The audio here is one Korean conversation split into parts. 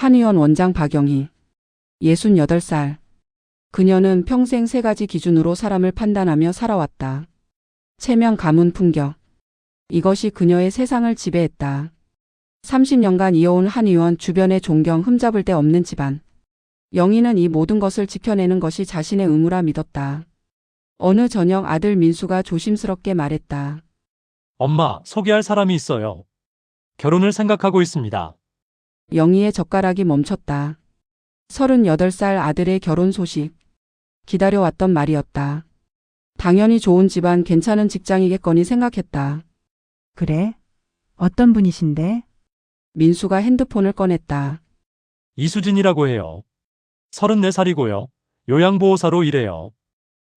한의원 원장 박영희. 68살. 그녀는 평생 세 가지 기준으로 사람을 판단하며 살아왔다. 체면, 가문, 품격. 이것이 그녀의 세상을 지배했다. 30년간 이어온 한의원, 주변의 존경, 흠잡을 데 없는 집안. 영희는 이 모든 것을 지켜내는 것이 자신의 의무라 믿었다. 어느 저녁 아들 민수가 조심스럽게 말했다. 엄마, 소개할 사람이 있어요. 결혼을 생각하고 있습니다. 영희의 젓가락이 멈췄다. 38살 아들의 결혼 소식. 기다려왔던 말이었다. 당연히 좋은 집안, 괜찮은 직장이겠거니 생각했다. 그래? 어떤 분이신데? 민수가 핸드폰을 꺼냈다. 이수진이라고 해요. 34살이고요. 요양보호사로 일해요.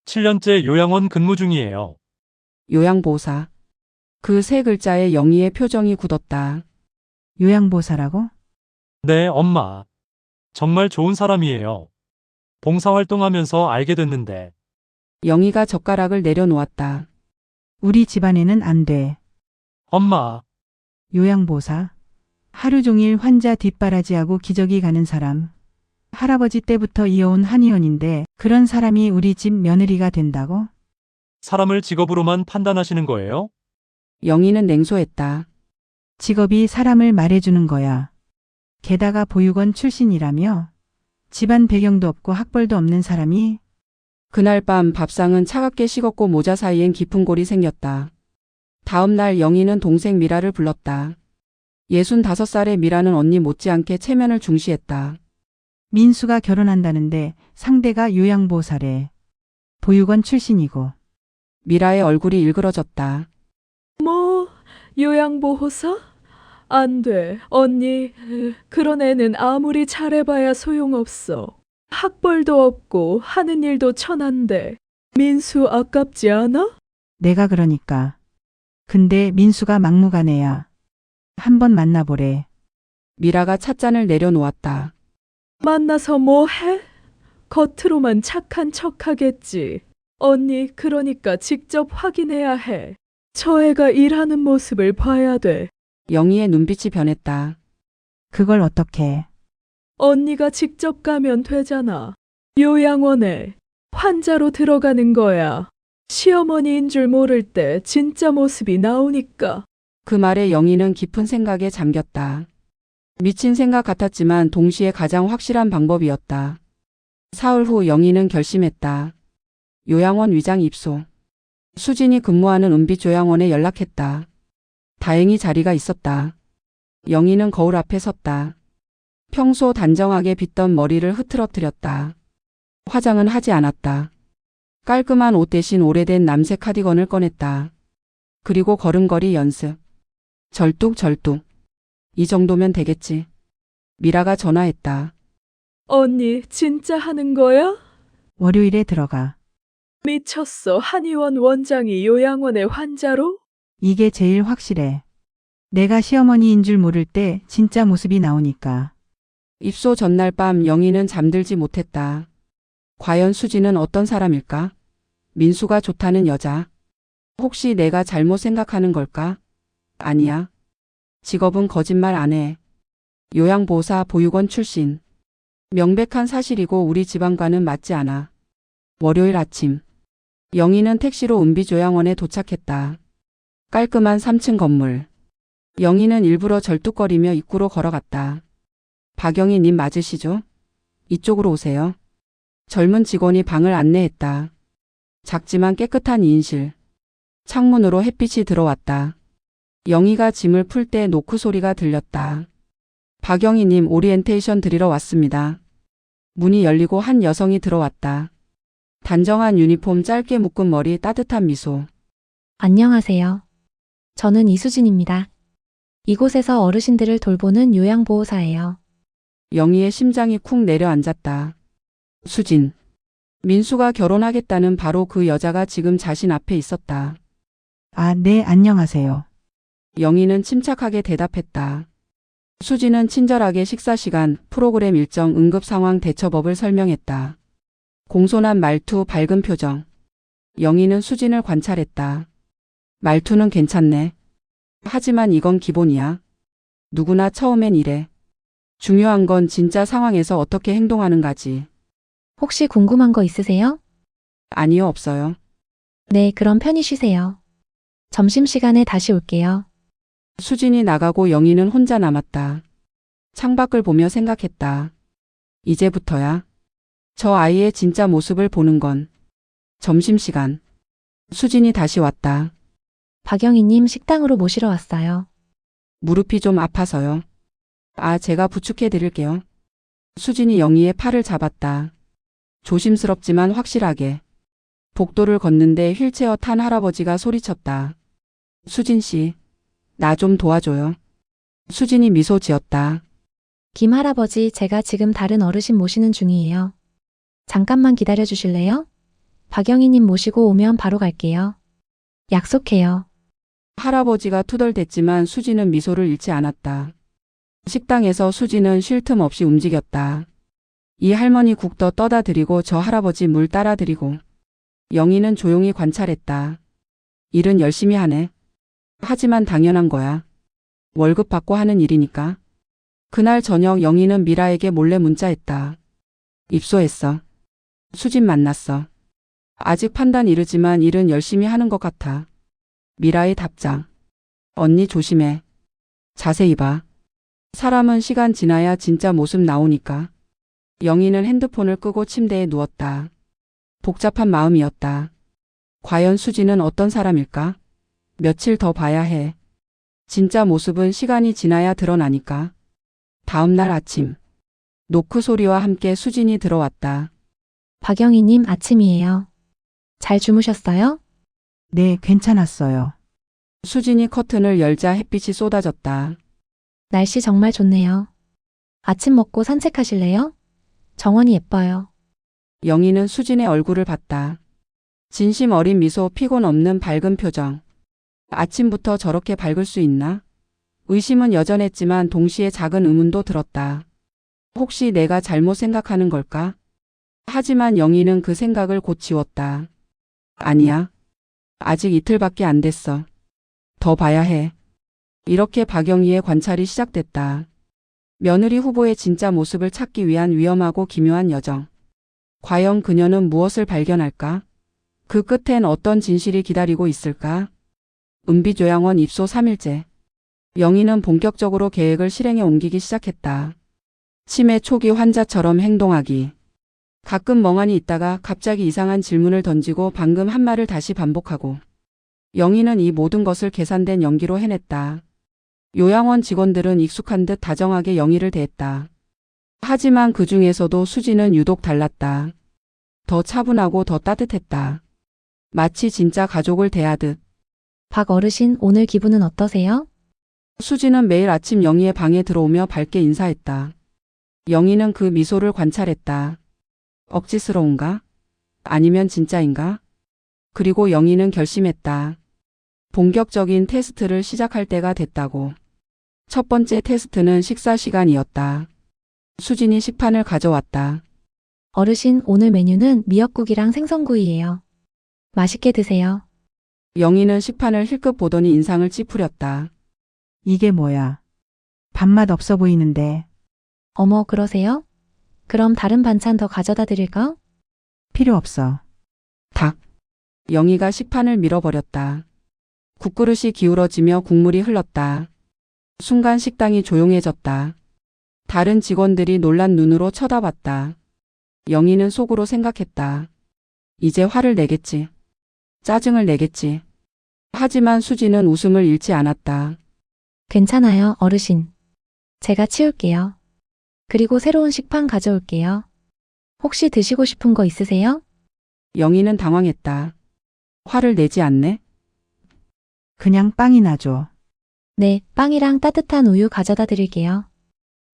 7년째 요양원 근무 중이에요. 요양보호사. 그 세 글자에 영희의 표정이 굳었다. 요양보호사라고? 네, 엄마. 정말 좋은 사람이에요. 봉사활동하면서 알게 됐는데. 영희가 젓가락을 내려놓았다. 우리 집안에는 안 돼. 엄마, 요양보호사. 하루 종일 환자 뒷바라지하고 기저귀 가는 사람. 할아버지 때부터 이어온 한의원인데 그런 사람이 우리 집 며느리가 된다고? 사람을 직업으로만 판단하시는 거예요? 영희는 냉소했다. 직업이 사람을 말해주는 거야. 게다가 보육원 출신이라며? 집안 배경도 없고 학벌도 없는 사람이? 그날 밤 밥상은 차갑게 식었고 모자 사이엔 깊은 골이 생겼다. 다음 날 영희는 동생 미라를 불렀다. 65살의 미라는 언니 못지않게 체면을 중시했다. 민수가 결혼한다는데 상대가 요양보호사래. 보육원 출신이고. 미라의 얼굴이 일그러졌다. 뭐, 요양보호사? 안 돼. 언니, 그런 애는 아무리 잘해봐야 소용없어. 학벌도 없고 하는 일도 천한데. 민수 아깝지 않아? 내가 그러니까. 근데 민수가 막무가내야. 한번 만나보래. 미라가 찻잔을 내려놓았다. 만나서 뭐 해? 겉으로만 착한 척하겠지. 언니, 그러니까 직접 확인해야 해. 저 애가 일하는 모습을 봐야 돼. 영희의 눈빛이 변했다. 그걸 어떻게? 언니가 직접 가면 되잖아. 요양원에 환자로 들어가는 거야. 시어머니인 줄 모를 때 진짜 모습이 나오니까. 그 말에 영희는 깊은 생각에 잠겼다. 미친 생각 같았지만 동시에 가장 확실한 방법이었다. 사흘 후 영희는 결심했다. 요양원 위장 입소. 수진이 근무하는 은빛요양원에 연락했다. 다행히 자리가 있었다. 영희는 거울 앞에 섰다. 평소 단정하게 빗던 머리를 흐트러뜨렸다. 화장은 하지 않았다. 깔끔한 옷 대신 오래된 남색 카디건을 꺼냈다. 그리고 걸음걸이 연습. 절뚝절뚝. 이 정도면 되겠지. 미라가 전화했다. 언니, 진짜 하는 거야? 월요일에 들어가. 미쳤어. 한의원 원장이 요양원의 환자로? 이게 제일 확실해. 내가 시어머니인 줄 모를 때 진짜 모습이 나오니까. 입소 전날 밤 영희는 잠들지 못했다. 과연 수지는 어떤 사람일까? 민수가 좋다는 여자. 혹시 내가 잘못 생각하는 걸까? 아니야. 직업은 거짓말 안 해. 요양보호사, 보육원 출신. 명백한 사실이고 우리 집안과는 맞지 않아. 월요일 아침. 영희는 택시로 은빛요양원에 도착했다. 깔끔한 3층 건물. 영희는 일부러 절뚝거리며 입구로 걸어갔다. 박영희 님 맞으시죠? 이쪽으로 오세요. 젊은 직원이 방을 안내했다. 작지만 깨끗한 2인실. 창문으로 햇빛이 들어왔다. 영희가 짐을 풀 때 노크 소리가 들렸다. 박영희 님 오리엔테이션 드리러 왔습니다. 문이 열리고 한 여성이 들어왔다. 단정한 유니폼, 짧게 묶은 머리, 따뜻한 미소. 안녕하세요. 저는 이수진입니다. 이곳에서 어르신들을 돌보는 요양보호사예요. 영희의 심장이 쿵 내려앉았다. 수진. 민수가 결혼하겠다는 바로 그 여자가 지금 자신 앞에 있었다. 아, 네, 안녕하세요. 영희는 침착하게 대답했다. 수진은 친절하게 식사 시간, 프로그램 일정, 응급 상황 대처법을 설명했다. 공손한 말투, 밝은 표정. 영희는 수진을 관찰했다. 말투는 괜찮네. 하지만 이건 기본이야. 누구나 처음엔 이래. 중요한 건 진짜 상황에서 어떻게 행동하는가지. 혹시 궁금한 거 있으세요? 아니요, 없어요. 네, 그럼 편히 쉬세요. 점심시간에 다시 올게요. 수진이 나가고 영희는 혼자 남았다. 창밖을 보며 생각했다. 이제부터야. 저 아이의 진짜 모습을 보는 건. 점심시간. 수진이 다시 왔다. 박영희님 식당으로 모시러 왔어요. 무릎이 좀 아파서요. 아, 제가 부축해 드릴게요. 수진이 영희의 팔을 잡았다. 조심스럽지만 확실하게. 복도를 걷는데 휠체어 탄 할아버지가 소리쳤다. 수진 씨, 나 좀 도와줘요. 수진이 미소 지었다. 김 할아버지, 제가 지금 다른 어르신 모시는 중이에요. 잠깐만 기다려 주실래요? 박영희님 모시고 오면 바로 갈게요. 약속해요. 할아버지가 투덜댔지만 수진은 미소를 잃지 않았다. 식당에서 수진은 쉴 틈 없이 움직였다. 이 할머니 국 더 떠다 드리고 저 할아버지 물 따라 드리고. 영희는 조용히 관찰했다. 일은 열심히 하네. 하지만 당연한 거야. 월급 받고 하는 일이니까. 그날 저녁 영희는 미라에게 몰래 문자했다. 입소했어. 수진 만났어. 아직 판단 이르지만 일은 열심히 하는 것 같아. 미라의 답장. 언니 조심해. 자세히 봐. 사람은 시간 지나야 진짜 모습 나오니까. 영희는 핸드폰을 끄고 침대에 누웠다. 복잡한 마음이었다. 과연 수진은 어떤 사람일까? 며칠 더 봐야 해. 진짜 모습은 시간이 지나야 드러나니까. 다음 날 아침. 노크 소리와 함께 수진이 들어왔다. 박영희님 아침이에요. 잘 주무셨어요? 네, 괜찮았어요. 수진이 커튼을 열자 햇빛이 쏟아졌다. 날씨 정말 좋네요. 아침 먹고 산책하실래요? 정원이 예뻐요. 영희는 수진의 얼굴을 봤다. 진심 어린 미소, 피곤 없는 밝은 표정. 아침부터 저렇게 밝을 수 있나? 의심은 여전했지만 동시에 작은 의문도 들었다. 혹시 내가 잘못 생각하는 걸까? 하지만 영희는 그 생각을 곧 지웠다. 아니야. 아직 이틀밖에 안 됐어. 더 봐야 해. 이렇게 박영희의 관찰이 시작됐다. 며느리 후보의 진짜 모습을 찾기 위한 위험하고 기묘한 여정. 과연 그녀는 무엇을 발견할까? 그 끝엔 어떤 진실이 기다리고 있을까? 은비조양원 입소 3일째. 영희는 본격적으로 계획을 실행에 옮기기 시작했다. 치매 초기 환자처럼 행동하기. 가끔 멍하니 있다가 갑자기 이상한 질문을 던지고 방금 한 말을 다시 반복하고. 영희는 이 모든 것을 계산된 연기로 해냈다. 요양원 직원들은 익숙한 듯 다정하게 영희를 대했다. 하지만 그 중에서도 수지는 유독 달랐다. 더 차분하고 더 따뜻했다. 마치 진짜 가족을 대하듯. 박 어르신, 오늘 기분은 어떠세요? 수지는 매일 아침 영희의 방에 들어오며 밝게 인사했다. 영희는 그 미소를 관찰했다. 억지스러운가? 아니면 진짜인가? 그리고 영희는 결심했다. 본격적인 테스트를 시작할 때가 됐다고. 첫 번째 테스트는 식사 시간이었다. 수진이 식판을 가져왔다. 어르신, 오늘 메뉴는 미역국이랑 생선구이예요. 맛있게 드세요. 영희는 식판을 힐끗 보더니 인상을 찌푸렸다. 이게 뭐야? 밥맛 없어 보이는데. 어머, 그러세요? 그럼 다른 반찬 더 가져다 드릴까? 필요 없어. 닭. 영희가 식판을 밀어버렸다. 국그릇이 기울어지며 국물이 흘렀다. 순간 식당이 조용해졌다. 다른 직원들이 놀란 눈으로 쳐다봤다. 영희는 속으로 생각했다. 이제 화를 내겠지. 짜증을 내겠지. 하지만 수지는 웃음을 잃지 않았다. 괜찮아요, 어르신. 제가 치울게요. 그리고 새로운 식판 가져올게요. 혹시 드시고 싶은 거 있으세요? 영희는 당황했다. 화를 내지 않네? 그냥 빵이나 줘. 네, 빵이랑 따뜻한 우유 가져다 드릴게요.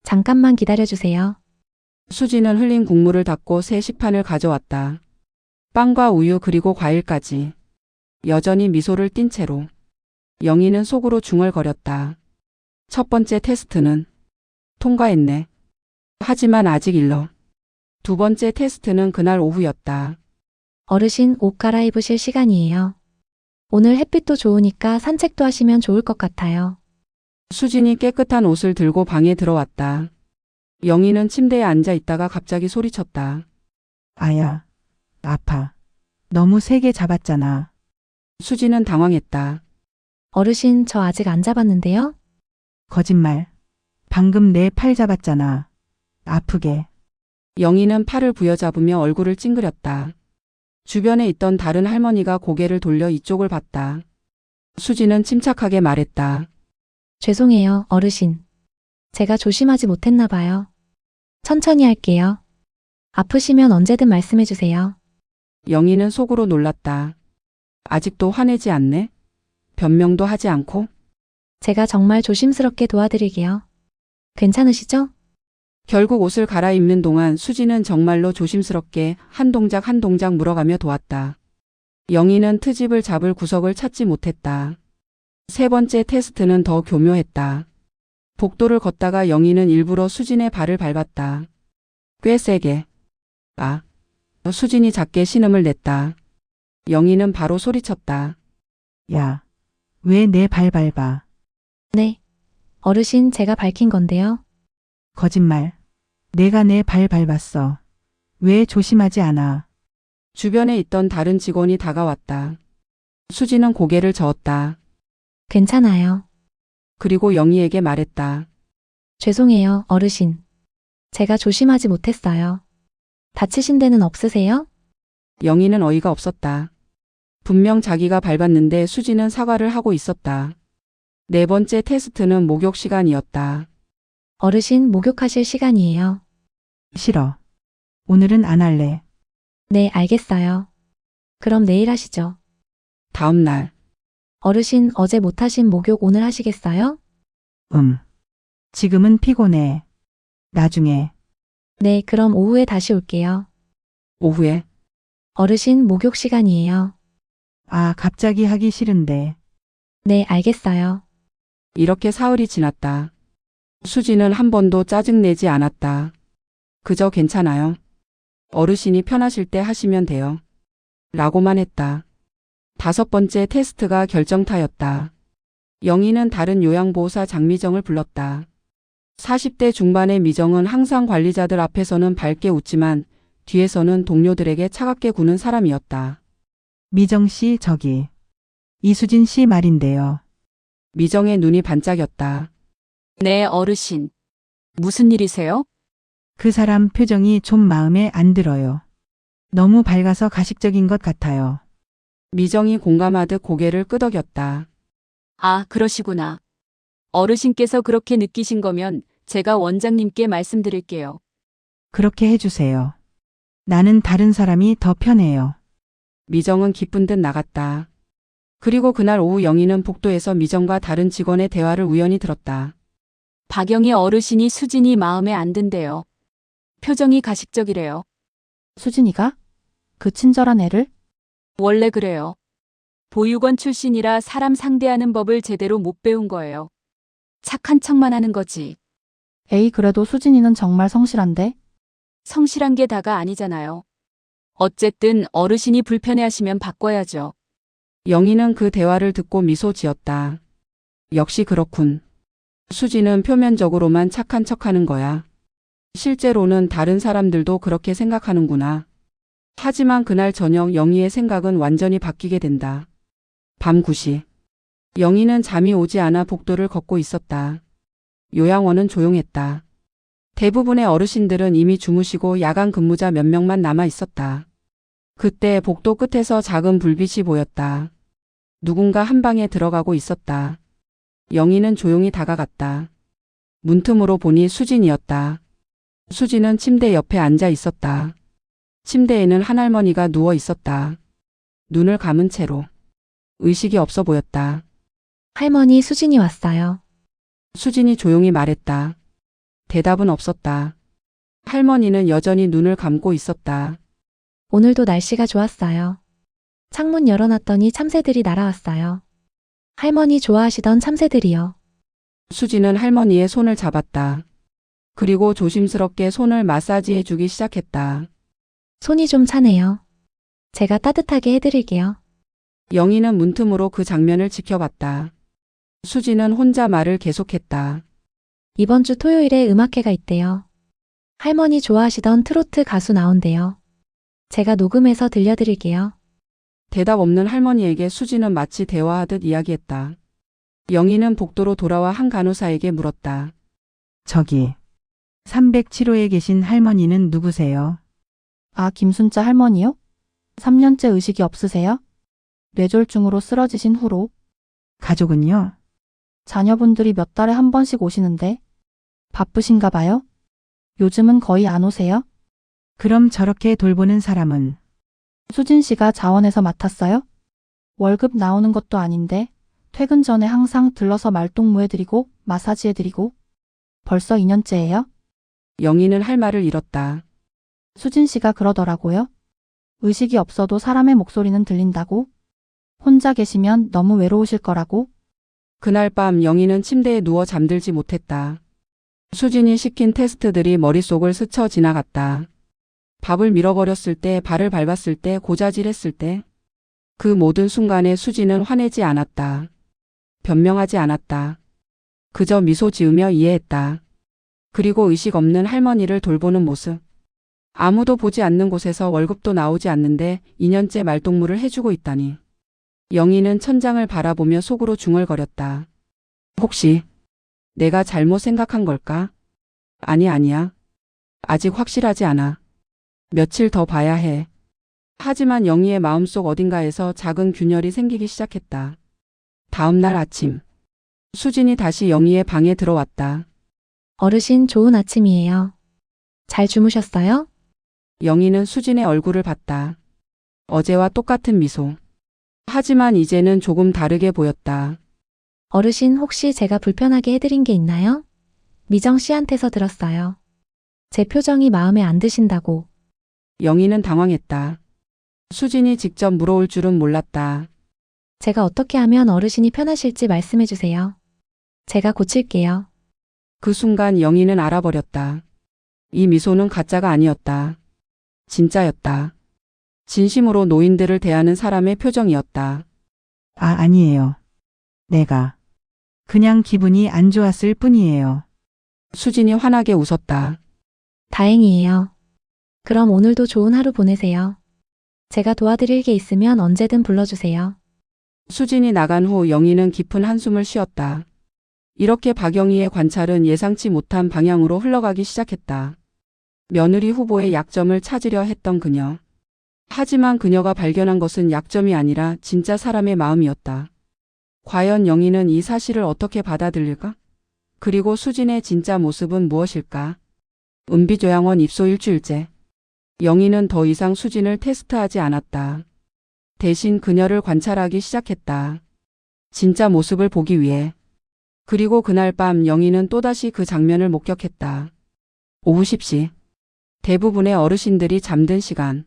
잠깐만 기다려주세요. 수지는 흘린 국물을 닦고 새 식판을 가져왔다. 빵과 우유 그리고 과일까지. 여전히 미소를 띤 채로. 영희는 속으로 중얼거렸다. 첫 번째 테스트는 통과했네. 하지만 아직 일러. 두 번째 테스트는 그날 오후였다. 어르신, 옷 갈아입으실 시간이에요. 오늘 햇빛도 좋으니까 산책도 하시면 좋을 것 같아요. 수진이 깨끗한 옷을 들고 방에 들어왔다. 영희는 침대에 앉아 있다가 갑자기 소리쳤다. 아야, 아파. 너무 세게 잡았잖아. 수지는 당황했다. 어르신, 저 아직 안 잡았는데요? 거짓말. 방금 내 팔 잡았잖아. 아프게. 영희는 팔을 부여잡으며 얼굴을 찡그렸다. 주변에 있던 다른 할머니가 고개를 돌려 이쪽을 봤다. 수지는 침착하게 말했다. 죄송해요, 어르신. 제가 조심하지 못했나 봐요. 천천히 할게요. 아프시면 언제든 말씀해 주세요. 영희는 속으로 놀랐다. 아직도 화내지 않네? 변명도 하지 않고? 제가 정말 조심스럽게 도와드릴게요. 괜찮으시죠? 결국 옷을 갈아입는 동안 수지는 정말로 조심스럽게 한 동작 한 동작 물어가며 도왔다. 영희는 트집을 잡을 구석을 찾지 못했다. 세 번째 테스트는 더 교묘했다. 복도를 걷다가 영희는 일부러 수진의 발을 밟았다. 꽤 세게. 아. 수진이 작게 신음을 냈다. 영희는 바로 소리쳤다. 야, 왜 내 발 밟아? 네. 어르신, 제가 밝힌 건데요. 거짓말. 내가 내 발 밟았어. 왜 조심하지 않아? 주변에 있던 다른 직원이 다가왔다. 수지는 고개를 저었다. 괜찮아요. 그리고 영희에게 말했다. 죄송해요, 어르신. 제가 조심하지 못했어요. 다치신 데는 없으세요? 영희는 어이가 없었다. 분명 자기가 밟았는데 수지는 사과를 하고 있었다. 네 번째 테스트는 목욕 시간이었다. 어르신, 목욕하실 시간이에요. 싫어. 오늘은 안 할래. 네, 알겠어요. 그럼 내일 하시죠. 다음 날 어르신, 어제 못하신 목욕 오늘 하시겠어요? 지금은 피곤해. 나중에. 네, 그럼 오후에 다시 올게요. 오후에 어르신, 목욕 시간이에요. 아, 갑자기 하기 싫은데. 네, 알겠어요. 이렇게 사흘이 지났다. 수지는 한 번도 짜증내지 않았다. 그저 괜찮아요. 어르신이 편하실 때 하시면 돼요. 라고만 했다. 다섯 번째 테스트가 결정타였다. 영희는 다른 요양보호사 장미정을 불렀다. 40대 중반의 미정은 항상 관리자들 앞에서는 밝게 웃지만 뒤에서는 동료들에게 차갑게 구는 사람이었다. 미정 씨, 저기. 이수진 씨 말인데요. 미정의 눈이 반짝였다. 네, 어르신. 무슨 일이세요? 그 사람 표정이 좀 마음에 안 들어요. 너무 밝아서 가식적인 것 같아요. 미정이 공감하듯 고개를 끄덕였다. 아, 그러시구나. 어르신께서 그렇게 느끼신 거면 제가 원장님께 말씀드릴게요. 그렇게 해주세요. 나는 다른 사람이 더 편해요. 미정은 기쁜 듯 나갔다. 그리고 그날 오후 영희는 복도에서 미정과 다른 직원의 대화를 우연히 들었다. 박영희 어르신이 수진이 마음에 안 든대요. 표정이 가식적이래요. 수진이가? 그 친절한 애를? 원래 그래요. 보육원 출신이라 사람 상대하는 법을 제대로 못 배운 거예요. 착한 척만 하는 거지. 에이, 그래도 수진이는 정말 성실한데? 성실한 게 다가 아니잖아요. 어쨌든 어르신이 불편해하시면 바꿔야죠. 영희는 그 대화를 듣고 미소 지었다. 역시 그렇군. 수지는 표면적으로만 착한 척하는 거야. 실제로는 다른 사람들도 그렇게 생각하는구나. 하지만 그날 저녁 영희의 생각은 완전히 바뀌게 된다. 밤 9시. 영희는 잠이 오지 않아 복도를 걷고 있었다. 요양원은 조용했다. 대부분의 어르신들은 이미 주무시고 야간 근무자 몇 명만 남아 있었다. 그때 복도 끝에서 작은 불빛이 보였다. 누군가 한 방에 들어가고 있었다. 영희는 조용히 다가갔다. 문틈으로 보니 수진이었다. 수진은 침대 옆에 앉아 있었다. 침대에는 한 할머니가 누워 있었다. 눈을 감은 채로. 의식이 없어 보였다. 할머니, 수진이 왔어요. 수진이 조용히 말했다. 대답은 없었다. 할머니는 여전히 눈을 감고 있었다. 오늘도 날씨가 좋았어요. 창문 열어놨더니 참새들이 날아왔어요. 할머니 좋아하시던 참새들이요. 수진은 할머니의 손을 잡았다. 그리고 조심스럽게 손을 마사지해 주기 시작했다. 손이 좀 차네요. 제가 따뜻하게 해드릴게요. 영희는 문틈으로 그 장면을 지켜봤다. 수진은 혼자 말을 계속했다. 이번 주 토요일에 음악회가 있대요. 할머니 좋아하시던 트로트 가수 나온대요. 제가 녹음해서 들려드릴게요. 대답 없는 할머니에게 수지는 마치 대화하듯 이야기했다. 영희는 복도로 돌아와 한 간호사에게 물었다. 저기 307호에 계신 할머니는 누구세요? 아, 김순자 할머니요? 3년째 의식이 없으세요? 뇌졸중으로 쓰러지신 후로 가족은요? 자녀분들이 몇 달에 한 번씩 오시는데 바쁘신가 봐요? 요즘은 거의 안 오세요? 그럼 저렇게 돌보는 사람은 수진 씨가 자원에서 맡았어요? 월급 나오는 것도 아닌데 퇴근 전에 항상 들러서 말동무해드리고 마사지해드리고 벌써 2년째예요? 영희는 할 말을 잃었다. 수진 씨가 그러더라고요. 의식이 없어도 사람의 목소리는 들린다고? 혼자 계시면 너무 외로우실 거라고? 그날 밤 영희는 침대에 누워 잠들지 못했다. 수진이 시킨 테스트들이 머릿속을 스쳐 지나갔다. 밥을 밀어버렸을 때, 발을 밟았을 때, 고자질했을 때. 그 모든 순간에 수진은 화내지 않았다. 변명하지 않았다. 그저 미소 지으며 이해했다. 그리고 의식 없는 할머니를 돌보는 모습. 아무도 보지 않는 곳에서 월급도 나오지 않는데 2년째 말동무를 해주고 있다니. 영희는 천장을 바라보며 속으로 중얼거렸다. 혹시 내가 잘못 생각한 걸까? 아니야. 아직 확실하지 않아. 며칠 더 봐야 해. 하지만 영희의 마음속 어딘가에서 작은 균열이 생기기 시작했다. 다음 날 아침. 수진이 다시 영희의 방에 들어왔다. 어르신 좋은 아침이에요. 잘 주무셨어요? 영희는 수진의 얼굴을 봤다. 어제와 똑같은 미소. 하지만 이제는 조금 다르게 보였다. 어르신 혹시 제가 불편하게 해드린 게 있나요? 미정 씨한테서 들었어요. 제 표정이 마음에 안 드신다고. 영희는 당황했다. 수진이 직접 물어올 줄은 몰랐다. 제가 어떻게 하면 어르신이 편하실지 말씀해 주세요. 제가 고칠게요. 그 순간 영희는 알아버렸다. 이 미소는 가짜가 아니었다. 진짜였다. 진심으로 노인들을 대하는 사람의 표정이었다. 아니에요. 내가 그냥 기분이 안 좋았을 뿐이에요. 수진이 환하게 웃었다. 다행이에요. 그럼 오늘도 좋은 하루 보내세요. 제가 도와드릴 게 있으면 언제든 불러주세요. 수진이 나간 후 영희는 깊은 한숨을 쉬었다. 이렇게 박영희의 관찰은 예상치 못한 방향으로 흘러가기 시작했다. 며느리 후보의 약점을 찾으려 했던 그녀. 하지만 그녀가 발견한 것은 약점이 아니라 진짜 사람의 마음이었다. 과연 영희는 이 사실을 어떻게 받아들일까? 그리고 수진의 진짜 모습은 무엇일까? 은비조양원 입소 일주일째. 영희는 더 이상 수진을 테스트하지 않았다. 대신 그녀를 관찰하기 시작했다. 진짜 모습을 보기 위해. 그리고 그날 밤 영희는 또다시 그 장면을 목격했다. 오후 10시. 대부분의 어르신들이 잠든 시간.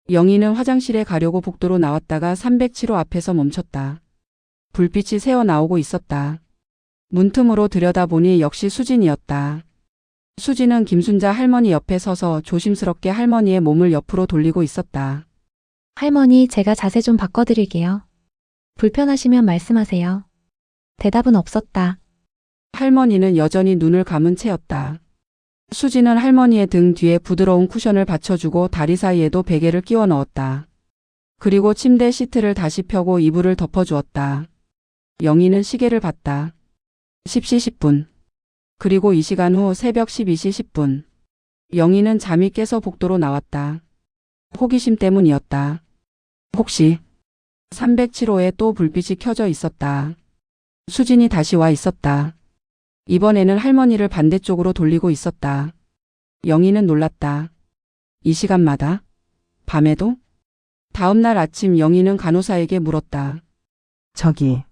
영희는 화장실에 가려고 복도로 나왔다가 307호 앞에서 멈췄다. 불빛이 새어나오고 있었다. 문틈으로 들여다보니 역시 수진이었다. 수진은 김순자 할머니 옆에 서서 조심스럽게 할머니의 몸을 옆으로 돌리고 있었다. 할머니, 제가 자세 좀 바꿔드릴게요. 불편하시면 말씀하세요. 대답은 없었다. 할머니는 여전히 눈을 감은 채였다. 수진은 할머니의 등 뒤에 부드러운 쿠션을 받쳐주고 다리 사이에도 베개를 끼워 넣었다. 그리고 침대 시트를 다시 펴고 이불을 덮어주었다. 영희는 시계를 봤다. 10시 10분. 그리고 이 시간 후 새벽 12시 10분. 영희는 잠이 깨서 복도로 나왔다. 호기심 때문이었다. 혹시 307호에 또 불빛이 켜져 있었다. 수진이 다시 와 있었다. 이번에는 할머니를 반대쪽으로 돌리고 있었다. 영희는 놀랐다. 이 시간마다? 밤에도? 다음 날 아침 영희는 간호사에게 물었다. 저기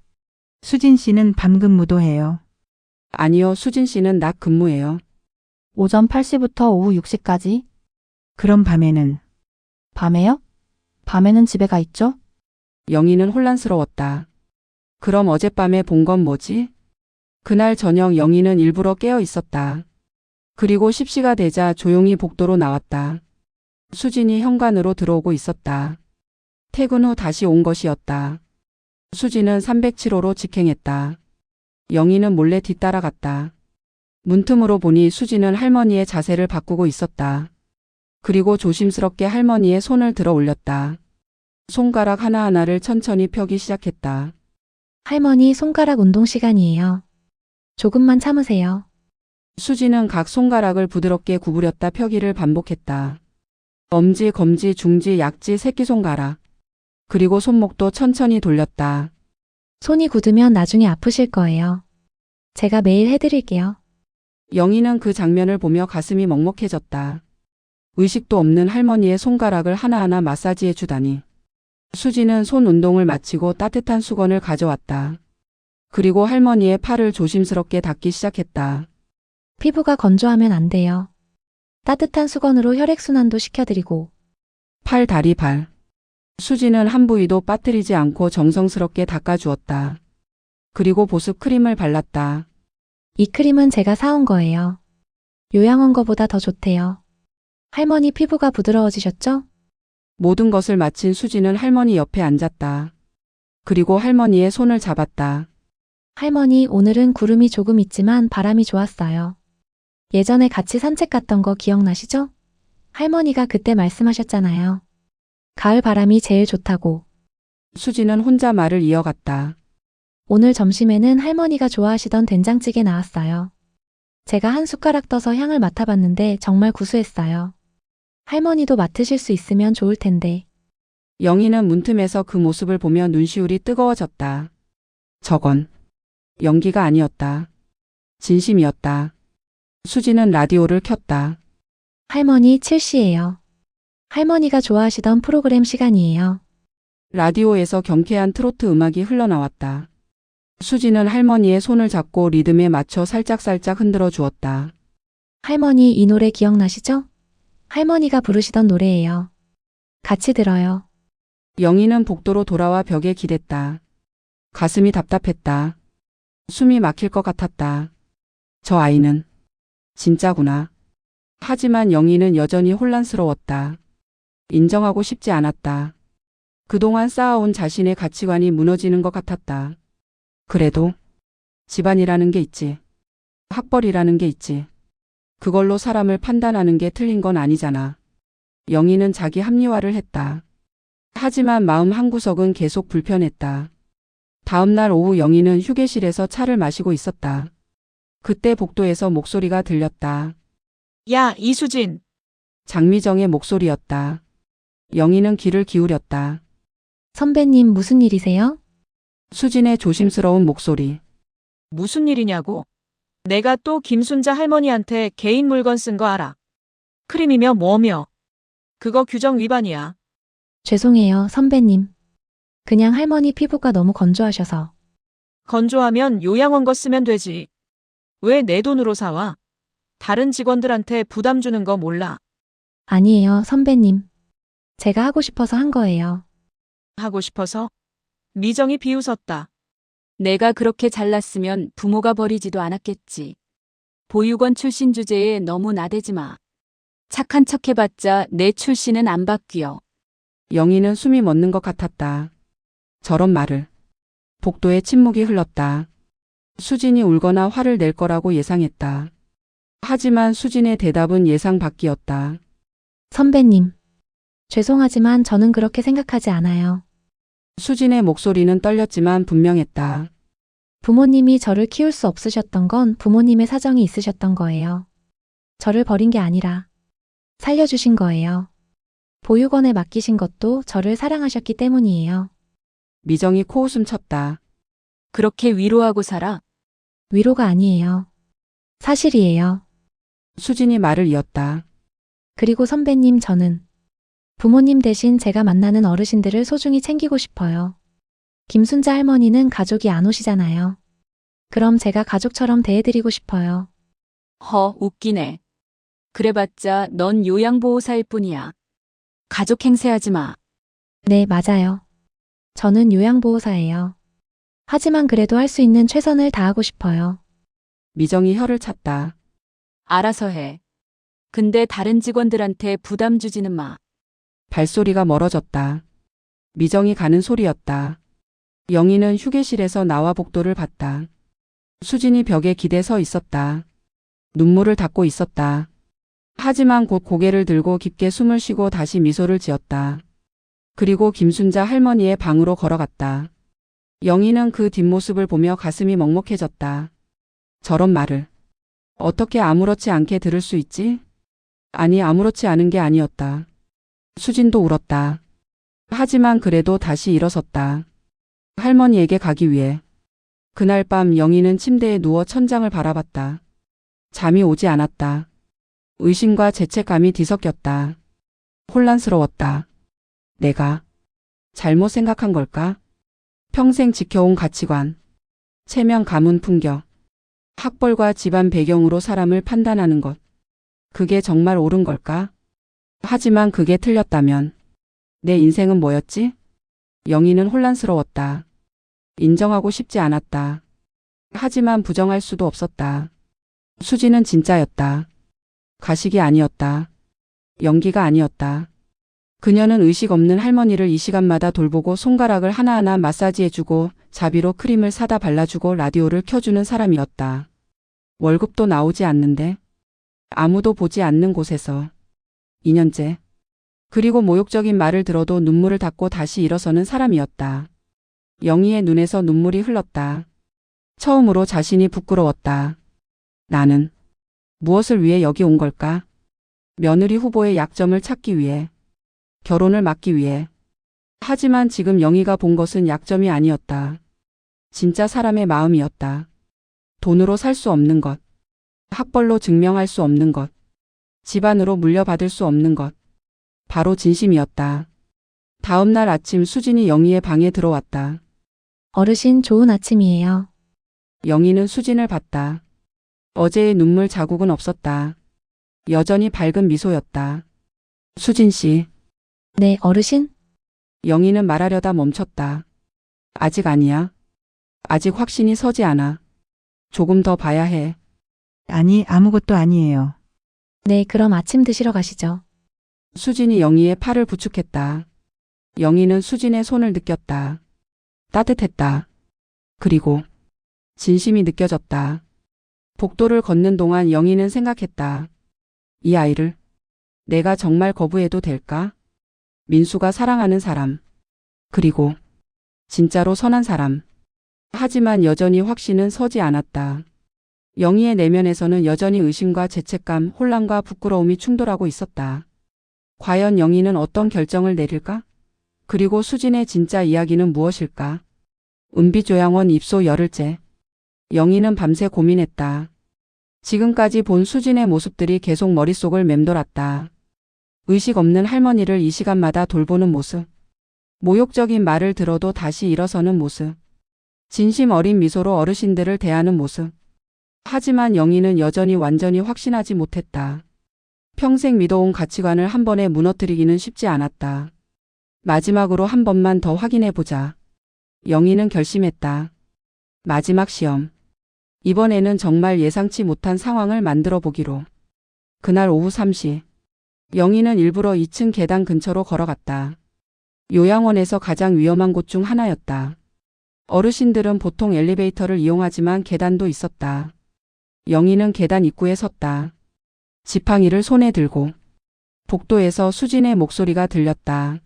수진 씨는 밤 근무도 해요. 아니요, 수진 씨는 낮 근무예요. 오전 8시부터 오후 6시까지? 그럼 밤에는? 밤에요? 밤에는 집에 가 있죠? 영희는 혼란스러웠다. 그럼 어젯밤에 본 건 뭐지? 그날 저녁 영희는 일부러 깨어 있었다. 그리고 10시가 되자 조용히 복도로 나왔다. 수진이 현관으로 들어오고 있었다. 퇴근 후 다시 온 것이었다. 수진은 307호로 직행했다. 영희는 몰래 뒤따라갔다. 문틈으로 보니 수지는 할머니의 자세를 바꾸고 있었다. 그리고 조심스럽게 할머니의 손을 들어 올렸다. 손가락 하나하나를 천천히 펴기 시작했다. 할머니 손가락 운동 시간이에요. 조금만 참으세요. 수지는 각 손가락을 부드럽게 구부렸다 펴기를 반복했다. 엄지, 검지, 중지, 약지, 새끼손가락. 그리고 손목도 천천히 돌렸다. 손이 굳으면 나중에 아프실 거예요. 제가 매일 해드릴게요. 영희는 그 장면을 보며 가슴이 먹먹해졌다. 의식도 없는 할머니의 손가락을 하나하나 마사지해 주다니. 수지는 손 운동을 마치고 따뜻한 수건을 가져왔다. 그리고 할머니의 팔을 조심스럽게 닦기 시작했다. 피부가 건조하면 안 돼요. 따뜻한 수건으로 혈액순환도 시켜드리고. 팔, 다리, 발. 수지는 한 부위도 빠뜨리지 않고 정성스럽게 닦아주었다. 그리고 보습 크림을 발랐다. 이 크림은 제가 사온 거예요. 요양원 거보다 더 좋대요. 할머니 피부가 부드러워지셨죠? 모든 것을 마친 수지는 할머니 옆에 앉았다. 그리고 할머니의 손을 잡았다. 할머니, 오늘은 구름이 조금 있지만 바람이 좋았어요. 예전에 같이 산책 갔던 거 기억나시죠? 할머니가 그때 말씀하셨잖아요. 가을 바람이 제일 좋다고. 수지는 혼자 말을 이어갔다. 오늘 점심에는 할머니가 좋아하시던 된장찌개 나왔어요. 제가 한 숟가락 떠서 향을 맡아봤는데 정말 구수했어요. 할머니도 맡으실 수 있으면 좋을 텐데. 영희는 문틈에서 그 모습을 보며 눈시울이 뜨거워졌다. 저건 연기가 아니었다. 진심이었다. 수지는 라디오를 켰다. 할머니 7시예요. 할머니가 좋아하시던 프로그램 시간이에요. 라디오에서 경쾌한 트로트 음악이 흘러나왔다. 수지는 할머니의 손을 잡고 리듬에 맞춰 살짝살짝 흔들어 주었다. 할머니 이 노래 기억나시죠? 할머니가 부르시던 노래예요. 같이 들어요. 영희는 복도로 돌아와 벽에 기댔다. 가슴이 답답했다. 숨이 막힐 것 같았다. 저 아이는 진짜구나. 하지만 영희는 여전히 혼란스러웠다. 인정하고 싶지 않았다. 그동안 쌓아온 자신의 가치관이 무너지는 것 같았다. 그래도 집안이라는 게 있지. 학벌이라는 게 있지. 그걸로 사람을 판단하는 게 틀린 건 아니잖아. 영희는 자기 합리화를 했다. 하지만 마음 한구석은 계속 불편했다. 다음 날 오후 영희는 휴게실에서 차를 마시고 있었다. 그때 복도에서 목소리가 들렸다. 야, 이수진. 장미정의 목소리였다. 영희는 귀를 기울였다. 선배님 무슨 일이세요? 수진의 조심스러운 목소리. 무슨 일이냐고. 내가 또 김순자 할머니한테 개인 물건 쓴 거 알아. 크림이며 뭐며. 그거 규정 위반이야. 죄송해요, 선배님. 그냥 할머니 피부가 너무 건조하셔서. 건조하면 요양원 거 쓰면 되지. 왜 내 돈으로 사와? 다른 직원들한테 부담 주는 거 몰라. 아니에요, 선배님. 제가 하고 싶어서 한 거예요. 하고 싶어서? 미정이 비웃었다. 내가 그렇게 잘났으면 부모가 버리지도 않았겠지. 보육원 출신 주제에 너무 나대지 마. 착한 척 해봤자 내 출신은 안 바뀌어. 영희는 숨이 멎는 것 같았다. 저런 말을. 복도에 침묵이 흘렀다. 수진이 울거나 화를 낼 거라고 예상했다. 하지만 수진의 대답은 예상 밖이었다. 선배님. 죄송하지만 저는 그렇게 생각하지 않아요. 수진의 목소리는 떨렸지만 분명했다. 부모님이 저를 키울 수 없으셨던 건 부모님의 사정이 있으셨던 거예요. 저를 버린 게 아니라 살려주신 거예요. 보육원에 맡기신 것도 저를 사랑하셨기 때문이에요. 미정이 코웃음 쳤다. 그렇게 위로하고 살아? 위로가 아니에요. 사실이에요. 수진이 말을 이었다. 그리고 선배님, 저는 부모님 대신 제가 만나는 어르신들을 소중히 챙기고 싶어요. 김순자 할머니는 가족이 안 오시잖아요. 그럼 제가 가족처럼 대해드리고 싶어요. 웃기네. 그래봤자 넌 요양보호사일 뿐이야. 가족 행세하지 마. 네, 맞아요. 저는 요양보호사예요. 하지만 그래도 할 수 있는 최선을 다하고 싶어요. 미정이 혀를 찼다. 알아서 해. 근데 다른 직원들한테 부담 주지는 마. 발소리가 멀어졌다. 미정이 가는 소리였다. 영희는 휴게실에서 나와 복도를 봤다. 수진이 벽에 기대 서 있었다. 눈물을 닦고 있었다. 하지만 곧 고개를 들고 깊게 숨을 쉬고 다시 미소를 지었다. 그리고 김순자 할머니의 방으로 걸어갔다. 영희는 그 뒷모습을 보며 가슴이 먹먹해졌다. 저런 말을 어떻게 아무렇지 않게 들을 수 있지? 아니, 아무렇지 않은 게 아니었다. 수진도 울었다. 하지만 그래도 다시 일어섰다. 할머니에게 가기 위해. 그날 밤 영희는 침대에 누워 천장을 바라봤다. 잠이 오지 않았다. 의심과 죄책감이 뒤섞였다. 혼란스러웠다. 내가 잘못 생각한 걸까? 평생 지켜온 가치관, 체면 가문 풍경, 학벌과 집안 배경으로 사람을 판단하는 것. 그게 정말 옳은 걸까? 하지만 그게 틀렸다면 내 인생은 뭐였지? 영희는 혼란스러웠다. 인정하고 싶지 않았다. 하지만 부정할 수도 없었다. 수지는 진짜였다. 가식이 아니었다. 연기가 아니었다. 그녀는 의식 없는 할머니를 이 시간마다 돌보고 손가락을 하나하나 마사지해주고 자비로 크림을 사다 발라주고 라디오를 켜주는 사람이었다. 월급도 나오지 않는데 아무도 보지 않는 곳에서 2년째. 그리고 모욕적인 말을 들어도 눈물을 닦고 다시 일어서는 사람이었다. 영희의 눈에서 눈물이 흘렀다. 처음으로 자신이 부끄러웠다. 나는 무엇을 위해 여기 온 걸까? 며느리 후보의 약점을 찾기 위해. 결혼을 막기 위해. 하지만 지금 영희가 본 것은 약점이 아니었다. 진짜 사람의 마음이었다. 돈으로 살 수 없는 것. 학벌로 증명할 수 없는 것. 집안으로 물려받을 수 없는 것. 바로 진심이었다. 다음 날 아침 수진이 영희의 방에 들어왔다. 어르신 좋은 아침이에요. 영희는 수진을 봤다. 어제의 눈물 자국은 없었다. 여전히 밝은 미소였다. 수진 씨. 네, 어르신? 영희는 말하려다 멈췄다. 아직 아니야. 아직 확신이 서지 않아. 조금 더 봐야 해. 아니, 아무것도 아니에요. 네, 그럼 아침 드시러 가시죠. 수진이 영희의 팔을 부축했다. 영희는 수진의 손을 느꼈다. 따뜻했다. 그리고 진심이 느껴졌다. 복도를 걷는 동안 영희는 생각했다. 이 아이를 내가 정말 거부해도 될까? 민수가 사랑하는 사람. 그리고 진짜로 선한 사람. 하지만 여전히 확신은 서지 않았다. 영희의 내면에서는 여전히 의심과 죄책감, 혼란과 부끄러움이 충돌하고 있었다. 과연 영희는 어떤 결정을 내릴까? 그리고 수진의 진짜 이야기는 무엇일까? 은비조양원 입소 열흘째. 영희는 밤새 고민했다. 지금까지 본 수진의 모습들이 계속 머릿속을 맴돌았다. 의식 없는 할머니를 이 시간마다 돌보는 모습. 모욕적인 말을 들어도 다시 일어서는 모습. 진심 어린 미소로 어르신들을 대하는 모습. 하지만 영희는 여전히 완전히 확신하지 못했다. 평생 믿어온 가치관을 한 번에 무너뜨리기는 쉽지 않았다. 마지막으로 한 번만 더 확인해보자. 영희는 결심했다. 마지막 시험. 이번에는 정말 예상치 못한 상황을 만들어 보기로. 그날 오후 3시. 영희는 일부러 2층 계단 근처로 걸어갔다. 요양원에서 가장 위험한 곳 중 하나였다. 어르신들은 보통 엘리베이터를 이용하지만 계단도 있었다. 영희는 계단 입구에 섰다. 지팡이를 손에 들고. 복도에서 수진의 목소리가 들렸다.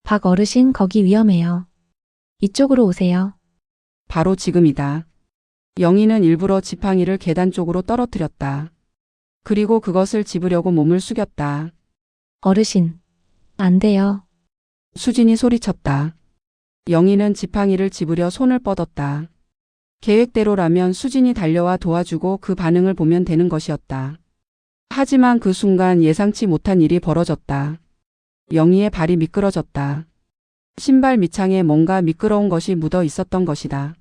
박 어르신, 거기 위험해요. 이쪽으로 오세요. 바로 지금이다. 영희는 일부러 지팡이를 계단 쪽으로 떨어뜨렸다. 그리고 그것을 집으려고 몸을 숙였다. 어르신, 안 돼요. 수진이 소리쳤다. 영희는 지팡이를 집으려 손을 뻗었다. 계획대로라면 수진이 달려와 도와주고 그 반응을 보면 되는 것이었다. 하지만 그 순간 예상치 못한 일이 벌어졌다. 영희의 발이 미끄러졌다. 신발 밑창에 뭔가 미끄러운 것이 묻어 있었던 것이다.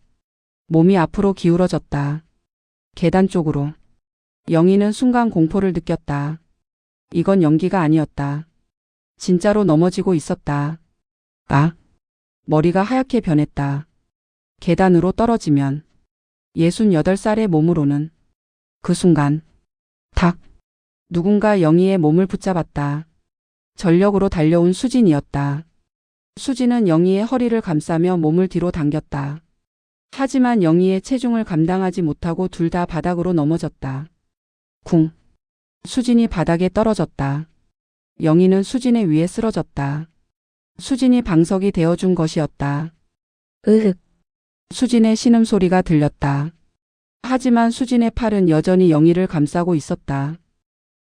몸이 앞으로 기울어졌다. 계단 쪽으로. 영희는 순간 공포를 느꼈다. 이건 연기가 아니었다. 진짜로 넘어지고 있었다. 아, 머리가 하얗게 변했다. 계단으로 떨어지면 68살의 몸으로는. 그 순간 탁, 누군가 영희의 몸을 붙잡았다. 전력으로 달려온 수진이었다. 수진은 영희의 허리를 감싸며 몸을 뒤로 당겼다. 하지만 영희의 체중을 감당하지 못하고 둘 다 바닥으로 넘어졌다. 쿵. 수진이 바닥에 떨어졌다. 영희는 수진의 위에 쓰러졌다. 수진이 방석이 되어준 것이었다. 으흑. 수진의 신음소리가 들렸다. 하지만 수진의 팔은 여전히 영희를 감싸고 있었다.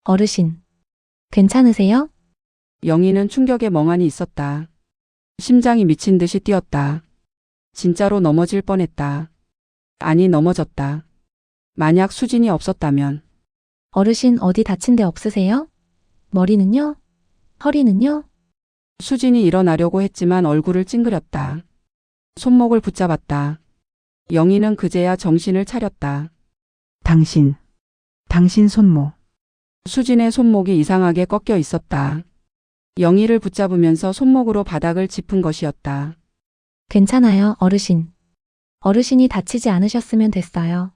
어르신. 괜찮으세요? 영희는 충격에 멍하니 있었다. 심장이 미친 듯이 뛰었다. 진짜로 넘어질 뻔했다. 아니, 넘어졌다. 만약 수진이 없었다면. 어르신 어디 다친 데 없으세요? 머리는요? 허리는요? 수진이 일어나려고 했지만 얼굴을 찡그렸다. 손목을 붙잡았다. 영희는 그제야 정신을 차렸다. 당신 손목. 수진의 손목이 이상하게 꺾여 있었다. 영희를 붙잡으면서 손목으로 바닥을 짚은 것이었다. 괜찮아요, 어르신. 어르신이 다치지 않으셨으면 됐어요.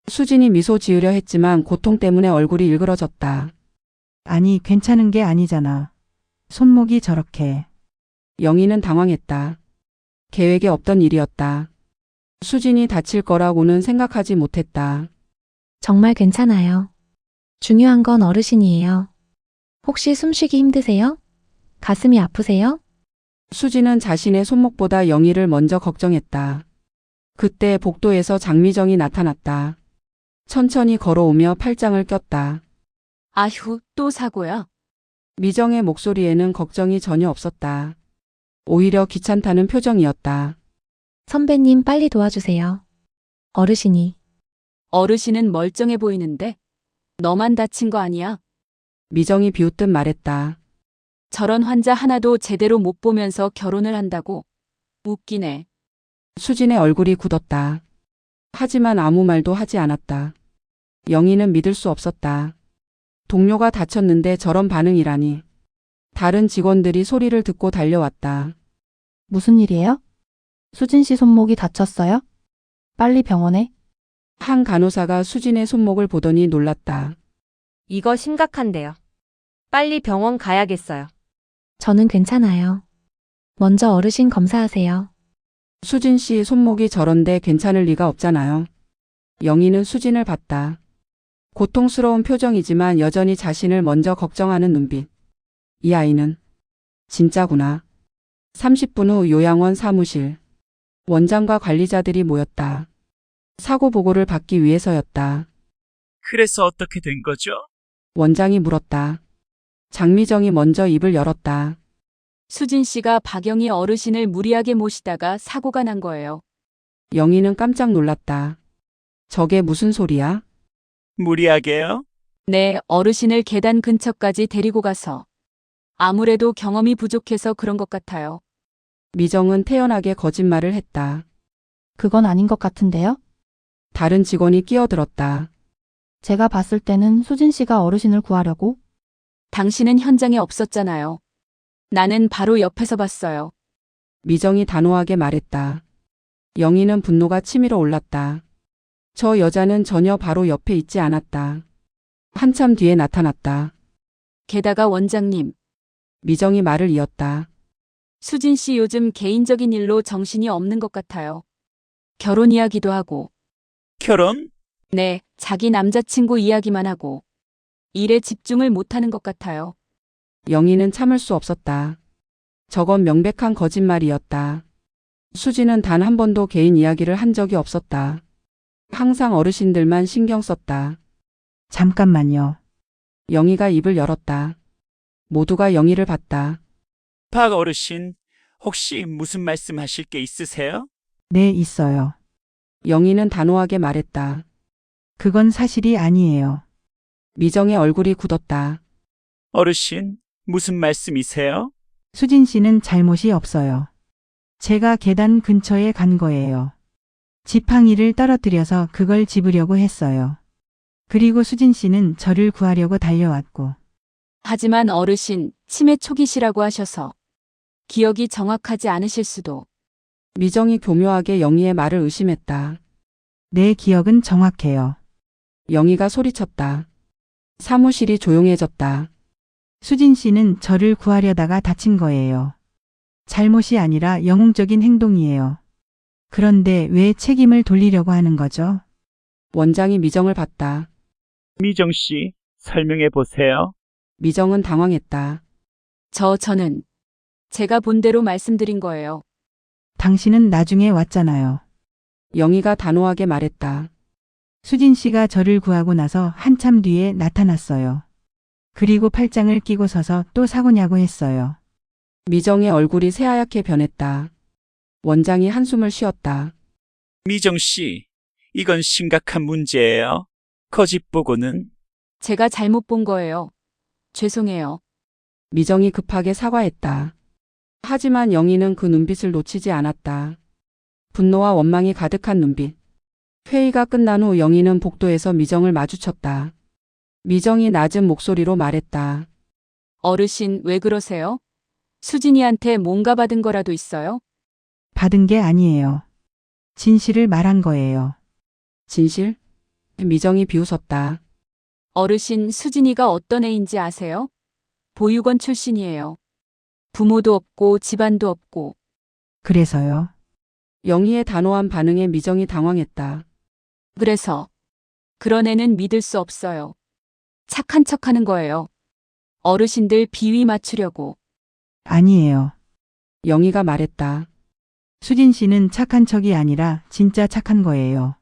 수진이 미소 지으려 했지만 고통 때문에 얼굴이 일그러졌다. 아니, 괜찮은 게 아니잖아. 손목이 저렇게. 영희는 당황했다. 계획에 없던 일이었다. 수진이 다칠 거라고는 생각하지 못했다. 정말 괜찮아요. 중요한 건 어르신이에요. 혹시 숨쉬기 힘드세요? 가슴이 아프세요? 수진은 자신의 손목보다 영희를 먼저 걱정했다. 그때 복도에서 장미정이 나타났다. 천천히 걸어오며 팔짱을 꼈다. 아휴, 또 사고야. 미정의 목소리에는 걱정이 전혀 없었다. 오히려 귀찮다는 표정이었다. 선배님 빨리 도와주세요. 어르신이. 어르신은 멀쩡해 보이는데 너만 다친 거 아니야? 미정이 비웃듯 말했다. 저런 환자 하나도 제대로 못 보면서 결혼을 한다고? 웃기네. 수진의 얼굴이 굳었다. 하지만 아무 말도 하지 않았다. 영희는 믿을 수 없었다. 동료가 다쳤는데 저런 반응이라니. 다른 직원들이 소리를 듣고 달려왔다. 무슨 일이에요? 수진 씨 손목이 다쳤어요? 빨리 병원에. 한 간호사가 수진의 손목을 보더니 놀랐다. 이거 심각한데요. 빨리 병원 가야겠어요. 저는 괜찮아요. 먼저 어르신 검사하세요. 수진 씨 손목이 저런데 괜찮을 리가 없잖아요. 영희는 수진을 봤다. 고통스러운 표정이지만 여전히 자신을 먼저 걱정하는 눈빛. 이 아이는 진짜구나. 30분 후 요양원 사무실. 원장과 관리자들이 모였다. 사고 보고를 받기 위해서였다. 그래서 어떻게 된 거죠? 원장이 물었다. 장미정이 먼저 입을 열었다. 수진 씨가 박영희 어르신을 무리하게 모시다가 사고가 난 거예요. 영희는 깜짝 놀랐다. 저게 무슨 소리야? 무리하게요? 네, 어르신을 계단 근처까지 데리고 가서. 아무래도 경험이 부족해서 그런 것 같아요. 미정은 태연하게 거짓말을 했다. 그건 아닌 것 같은데요? 다른 직원이 끼어들었다. 제가 봤을 때는 수진 씨가 어르신을 구하려고. 당신은 현장에 없었잖아요. 나는 바로 옆에서 봤어요. 미정이 단호하게 말했다. 영희는 분노가 치밀어 올랐다. 저 여자는 전혀 바로 옆에 있지 않았다. 한참 뒤에 나타났다. 게다가 원장님, 미정이 말을 이었다. 수진 씨 요즘 개인적인 일로 정신이 없는 것 같아요. 결혼 이야기도 하고, 결혼? 네, 자기 남자친구 이야기만 하고, 일에 집중을 못하는 것 같아요. 영희는 참을 수 없었다. 저건 명백한 거짓말이었다. 수지는 단 한 번도 개인 이야기를 한 적이 없었다. 항상 어르신들만 신경 썼다. 잠깐만요. 영희가 입을 열었다. 모두가 영희를 봤다. 박 어르신, 혹시 무슨 말씀하실 게 있으세요? 네, 있어요. 영희는 단호하게 말했다. 그건 사실이 아니에요. 미정의 얼굴이 굳었다. 어르신, 무슨 말씀이세요? 수진 씨는 잘못이 없어요. 제가 계단 근처에 간 거예요. 지팡이를 떨어뜨려서 그걸 집으려고 했어요. 그리고 수진 씨는 저를 구하려고 달려왔고. 하지만 어르신, 치매 초기시라고 하셔서 기억이 정확하지 않으실 수도. 미정이 교묘하게 영희의 말을 의심했다. 내 기억은 정확해요. 영희가 소리쳤다. 사무실이 조용해졌다. 수진 씨는 저를 구하려다가 다친 거예요. 잘못이 아니라 영웅적인 행동이에요. 그런데 왜 책임을 돌리려고 하는 거죠? 원장이 미정을 봤다. 미정 씨, 설명해 보세요. 미정은 당황했다. 저는 제가 본 대로 말씀드린 거예요. 당신은 나중에 왔잖아요. 영희가 단호하게 말했다. 수진 씨가 저를 구하고 나서 한참 뒤에 나타났어요. 그리고 팔짱을 끼고 서서 또 사고냐고 했어요. 미정의 얼굴이 새하얗게 변했다. 원장이 한숨을 쉬었다. 미정 씨, 이건 심각한 문제예요. 거짓 보고는 제가 잘못 본 거예요. 죄송해요. 미정이 급하게 사과했다. 하지만 영희는 그 눈빛을 놓치지 않았다. 분노와 원망이 가득한 눈빛. 회의가 끝난 후 영희는 복도에서 미정을 마주쳤다. 미정이 낮은 목소리로 말했다. 어르신, 왜 그러세요? 수진이한테 뭔가 받은 거라도 있어요? 받은 게 아니에요. 진실을 말한 거예요. 진실? 미정이 비웃었다. 어르신, 수진이가 어떤 애인지 아세요? 보육원 출신이에요. 부모도 없고 집안도 없고. 그래서요. 영희의 단호한 반응에 미정이 당황했다. 그래서 그런 애는 믿을 수 없어요. 착한 척하는 거예요. 어르신들 비위 맞추려고. 아니에요. 영희가 말했다. 수진 씨는 착한 척이 아니라 진짜 착한 거예요.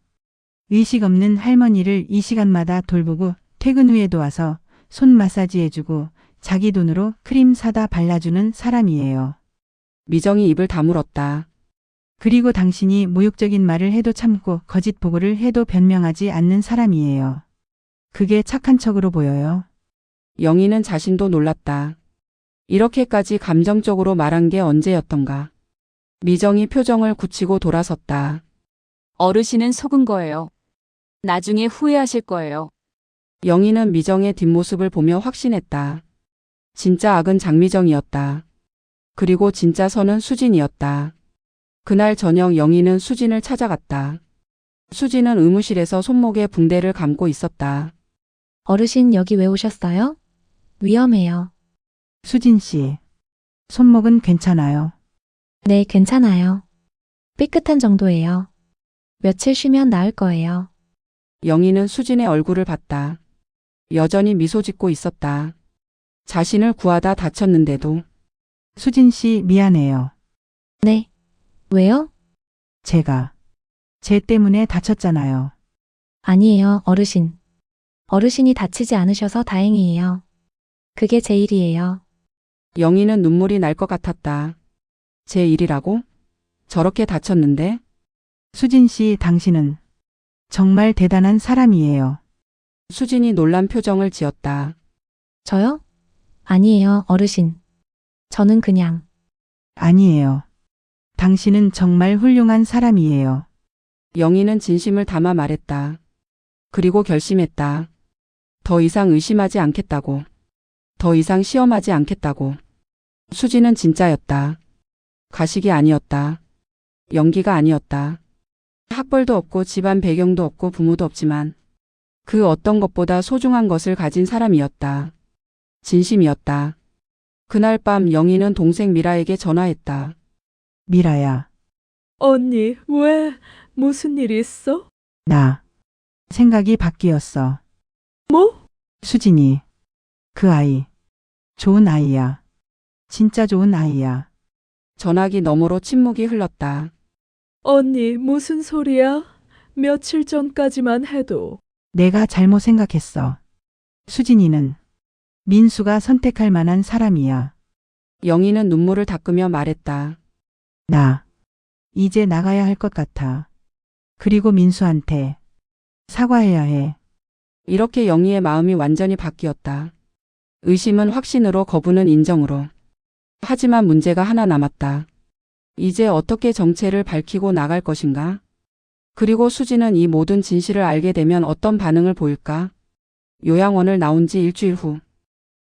의식 없는 할머니를 이 시간마다 돌보고 퇴근 후에도 와서 손 마사지 해주고 자기 돈으로 크림 사다 발라주는 사람이에요. 미정이 입을 다물었다. 그리고 당신이 모욕적인 말을 해도 참고 거짓 보고를 해도 변명하지 않는 사람이에요. 그게 착한 척으로 보여요. 영희는 자신도 놀랐다. 이렇게까지 감정적으로 말한 게 언제였던가. 미정이 표정을 굳히고 돌아섰다. 어르신은 속은 거예요. 나중에 후회하실 거예요. 영희는 미정의 뒷모습을 보며 확신했다. 진짜 악은 장미정이었다. 그리고 진짜 선은 수진이었다. 그날 저녁 영희는 수진을 찾아갔다. 수진은 의무실에서 손목에 붕대를 감고 있었다. 어르신 여기 왜 오셨어요? 위험해요. 수진 씨. 손목은 괜찮아요. 네, 괜찮아요. 삐끗한 정도예요. 며칠 쉬면 나을 거예요. 영희는 수진의 얼굴을 봤다. 여전히 미소 짓고 있었다. 자신을 구하다 다쳤는데도. 수진 씨 미안해요. 네. 왜요? 제가. 쟤 때문에 다쳤잖아요. 아니에요, 어르신. 어르신이 다치지 않으셔서 다행이에요. 그게 제 일이에요. 영희는 눈물이 날 것 같았다. 제 일이라고? 저렇게 다쳤는데? 수진 씨 당신은 정말 대단한 사람이에요. 수진이 놀란 표정을 지었다. 저요? 아니에요, 어르신. 저는 그냥. 아니에요. 당신은 정말 훌륭한 사람이에요. 영희는 진심을 담아 말했다. 그리고 결심했다. 더 이상 의심하지 않겠다고. 더 이상 시험하지 않겠다고. 수진은 진짜였다. 가식이 아니었다. 연기가 아니었다. 학벌도 없고 집안 배경도 없고 부모도 없지만 그 어떤 것보다 소중한 것을 가진 사람이었다. 진심이었다. 그날 밤 영희는 동생 미라에게 전화했다. 미라야, 언니, 왜? 무슨 일 있어? 나 생각이 바뀌었어. 뭐? 수진이. 그 아이. 좋은 아이야. 진짜 좋은 아이야. 전화기 너머로 침묵이 흘렀다. 언니, 무슨 소리야? 며칠 전까지만 해도. 내가 잘못 생각했어. 수진이는 민수가 선택할 만한 사람이야. 영희는 눈물을 닦으며 말했다. 나 이제 나가야 할 것 같아. 그리고 민수한테 사과해야 해. 이렇게 영희의 마음이 완전히 바뀌었다. 의심은 확신으로, 거부는 인정으로. 하지만 문제가 하나 남았다. 이제 어떻게 정체를 밝히고 나갈 것인가? 그리고 수진은 이 모든 진실을 알게 되면 어떤 반응을 보일까? 요양원을 나온 지 일주일 후.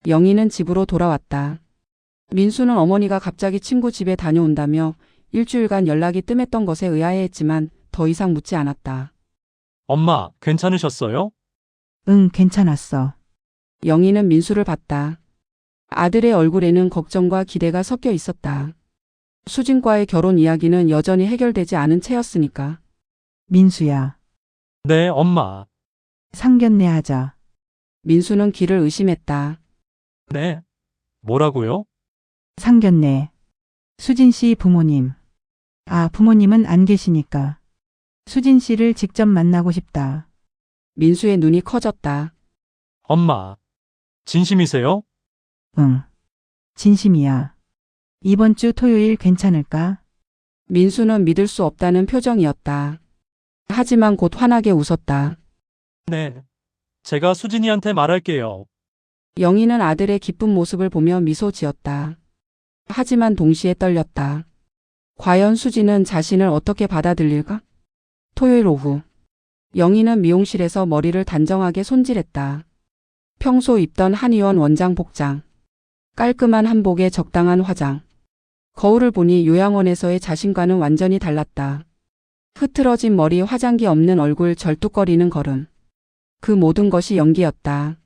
영희는 집으로 돌아왔다. 민수는 어머니가 갑자기 친구 집에 다녀온다며 일주일간 연락이 뜸했던 것에 의아해했지만 더 이상 묻지 않았다. 엄마, 괜찮으셨어요? 응, 괜찮았어. 영희는 민수를 봤다. 아들의 얼굴에는 걱정과 기대가 섞여 있었다. 수진과의 결혼 이야기는 여전히 해결되지 않은 채였으니까. 민수야, 네, 엄마. 상견례 하자. 민수는 기를 의심했다. 네. 뭐라고요? 상견례. 수진 씨 부모님. 아, 부모님은 안 계시니까. 수진 씨를 직접 만나고 싶다. 민수의 눈이 커졌다. 엄마. 진심이세요? 응. 진심이야. 이번 주 토요일 괜찮을까? 민수는 믿을 수 없다는 표정이었다. 하지만 곧 환하게 웃었다. 네. 제가 수진이한테 말할게요. 영희는 아들의 기쁜 모습을 보며 미소 지었다. 하지만 동시에 떨렸다. 과연 수진은 자신을 어떻게 받아들일까? 토요일 오후. 영희는 미용실에서 머리를 단정하게 손질했다. 평소 입던 한의원 원장 복장. 깔끔한 한복에 적당한 화장. 거울을 보니 요양원에서의 자신과는 완전히 달랐다. 흐트러진 머리, 화장기 없는 얼굴, 절뚝거리는 걸음. 그 모든 것이 연기였다.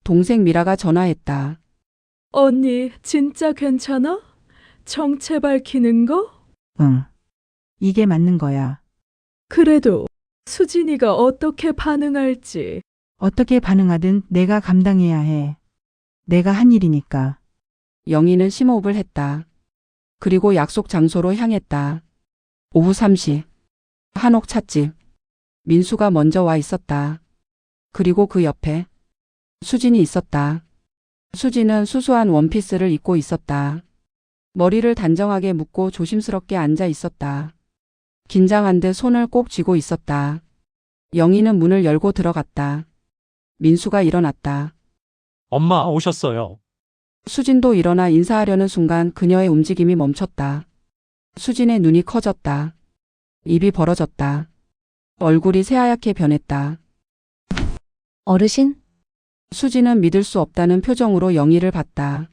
동생 미라가 전화했다. 언니, 진짜 괜찮아? 정체 밝히는 거? 응. 이게 맞는 거야. 그래도 수진이가 어떻게 반응할지. 어떻게 반응하든 내가 감당해야 해. 내가 한 일이니까. 영희는 심호흡을 했다. 그리고 약속 장소로 향했다. 오후 3시. 한옥 찻집. 민수가 먼저 와 있었다. 그리고 그 옆에 수진이 있었다. 수진은 수수한 원피스를 입고 있었다. 머리를 단정하게 묶고 조심스럽게 앉아 있었다. 긴장한 듯 손을 꼭 쥐고 있었다. 영희는 문을 열고 들어갔다. 민수가 일어났다. 엄마 오셨어요. 수진도 일어나 인사하려는 순간 그녀의 움직임이 멈췄다. 수진의 눈이 커졌다. 입이 벌어졌다. 얼굴이 새하얗게 변했다. 어르신? 수진은 믿을 수 없다는 표정으로 영희를 봤다.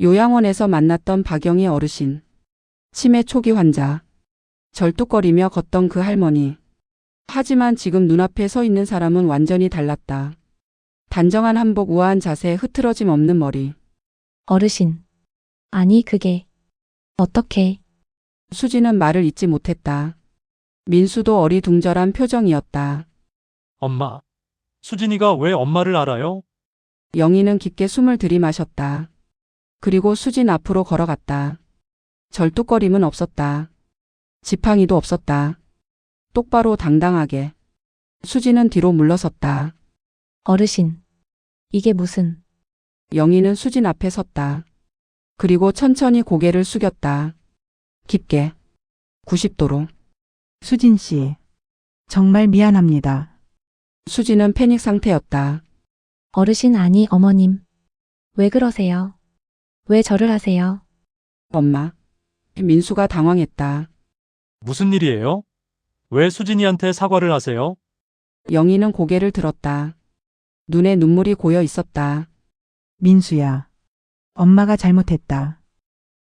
요양원에서 만났던 박영희 어르신. 치매 초기 환자. 절뚝거리며 걷던 그 할머니. 하지만 지금 눈앞에 서 있는 사람은 완전히 달랐다. 단정한 한복, 우아한 자세, 흐트러짐 없는 머리. 어르신. 아니, 그게. 어떻게. 수진은 말을 잇지 못했다. 민수도 어리둥절한 표정이었다. 엄마. 수진이가 왜 엄마를 알아요? 영희는 깊게 숨을 들이마셨다. 그리고 수진 앞으로 걸어갔다. 절뚝거림은 없었다. 지팡이도 없었다. 똑바로 당당하게. 수진은 뒤로 물러섰다. 어르신. 이게 무슨. 영희는 수진 앞에 섰다. 그리고 천천히 고개를 숙였다. 깊게. 90도로. 수진 씨. 정말 미안합니다. 수진은 패닉 상태였다. 어르신 아니 어머님. 왜 그러세요? 왜 절을 하세요? 엄마. 민수가 당황했다. 무슨 일이에요? 왜 수진이한테 사과를 하세요? 영희는 고개를 들었다. 눈에 눈물이 고여 있었다. 민수야. 엄마가 잘못했다.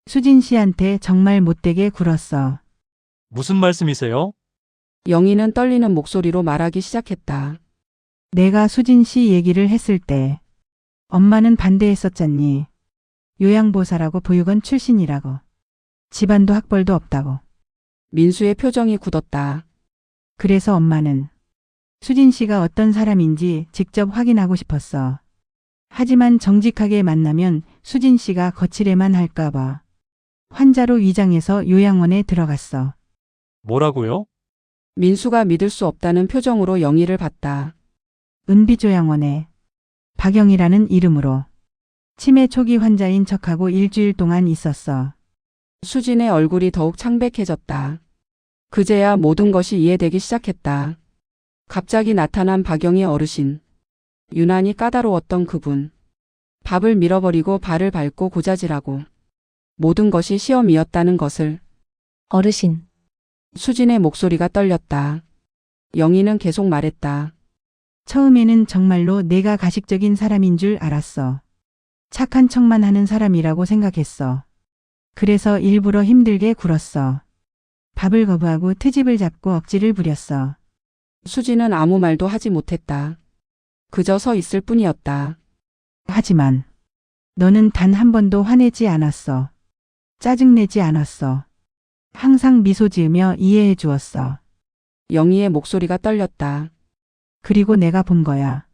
수진 씨한테 정말 못되게 굴었어. 무슨 말씀이세요? 영희는 떨리는 목소리로 말하기 시작했다. 내가 수진 씨 얘기를 했을 때 엄마는 반대했었잖니. 요양보살하고 보육원 출신이라고. 집안도 학벌도 없다고. 민수의 표정이 굳었다. 그래서 엄마는 수진 씨가 어떤 사람인지 직접 확인하고 싶었어. 하지만 정직하게 만나면 수진 씨가 거칠에만 할까봐 환자로 위장해서 요양원에 들어갔어. 뭐라고요? 민수가 믿을 수 없다는 표정으로 영희를 봤다. 은비조양원에 박영이라는 이름으로 치매 초기 환자인 척하고 일주일 동안 있었어. 수진의 얼굴이 더욱 창백해졌다. 그제야 모든 것이 이해되기 시작했다. 갑자기 나타난 박영희 어르신. 유난히 까다로웠던 그분. 밥을 밀어버리고 발을 밟고 고자질하고. 모든 것이 시험이었다는 것을. 어르신. 수진의 목소리가 떨렸다. 영희는 계속 말했다. 처음에는 정말로 내가 가식적인 사람인 줄 알았어. 착한 척만 하는 사람이라고 생각했어. 그래서 일부러 힘들게 굴었어. 밥을 거부하고 트집을 잡고 억지를 부렸어. 수진은 아무 말도 하지 못했다. 그저 서 있을 뿐이었다. 하지만 너는 단 한 번도 화내지 않았어. 짜증내지 않았어. 항상 미소 지으며 이해해 주었어. 영희의 목소리가 떨렸다. 그리고 내가 본 거야.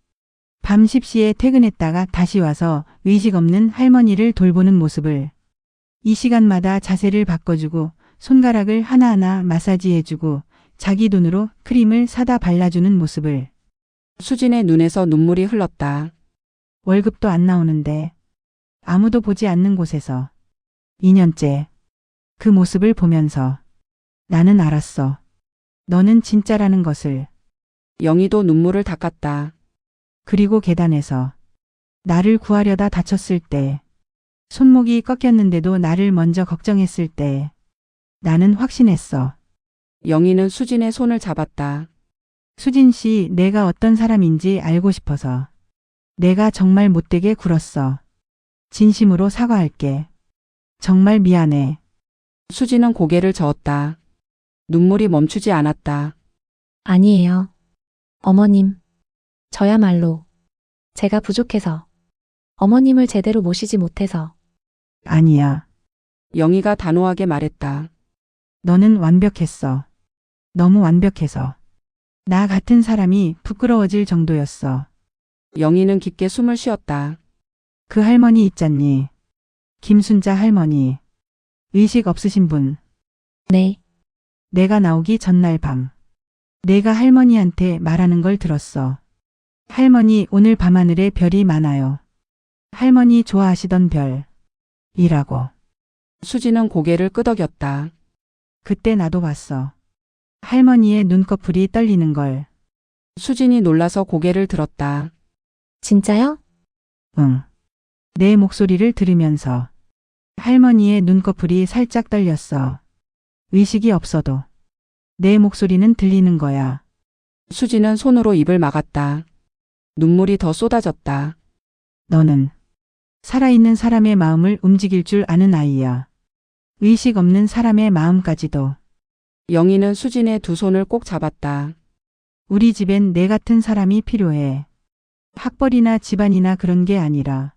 밤 10시에 퇴근했다가 다시 와서 의식 없는 할머니를 돌보는 모습을, 이 시간마다 자세를 바꿔주고 손가락을 하나하나 마사지해주고 자기 돈으로 크림을 사다 발라주는 모습을. 수진의 눈에서 눈물이 흘렀다. 월급도 안 나오는데 아무도 보지 않는 곳에서 2년째 그 모습을 보면서 나는 알았어. 너는 진짜라는 것을. 영희도 눈물을 닦았다. 그리고 계단에서 나를 구하려다 다쳤을 때, 손목이 꺾였는데도 나를 먼저 걱정했을 때 나는 확신했어. 영희는 수진의 손을 잡았다. 수진 씨, 내가 어떤 사람인지 알고 싶어서 내가 정말 못되게 굴었어. 진심으로 사과할게. 정말 미안해. 수진은 고개를 저었다. 눈물이 멈추지 않았다. 아니에요. 어머님, 저야말로 제가 부족해서 어머님을 제대로 모시지 못해서. 아니야. 영희가 단호하게 말했다. 너는 완벽했어. 너무 완벽해서. 나 같은 사람이 부끄러워질 정도였어. 영희는 깊게 숨을 쉬었다. 그 할머니 있잖니. 김순자 할머니. 의식 없으신 분. 네, 내가 나오기 전날 밤. 내가 할머니한테 말하는 걸 들었어. 할머니, 오늘 밤하늘에 별이 많아요. 할머니 좋아하시던 별. 이라고. 수진은 고개를 끄덕였다. 그때 나도 봤어. 할머니의 눈꺼풀이 떨리는 걸. 수진이 놀라서 고개를 들었다. 진짜요? 응. 내 목소리를 들으면서 할머니의 눈꺼풀이 살짝 떨렸어. 의식이 없어도 내 목소리는 들리는 거야. 수진은 손으로 입을 막았다. 눈물이 더 쏟아졌다. 너는 살아있는 사람의 마음을 움직일 줄 아는 아이야. 의식 없는 사람의 마음까지도. 영희는 수진의 두 손을 꼭 잡았다. 우리 집엔 내 같은 사람이 필요해. 학벌이나 집안이나 그런 게 아니라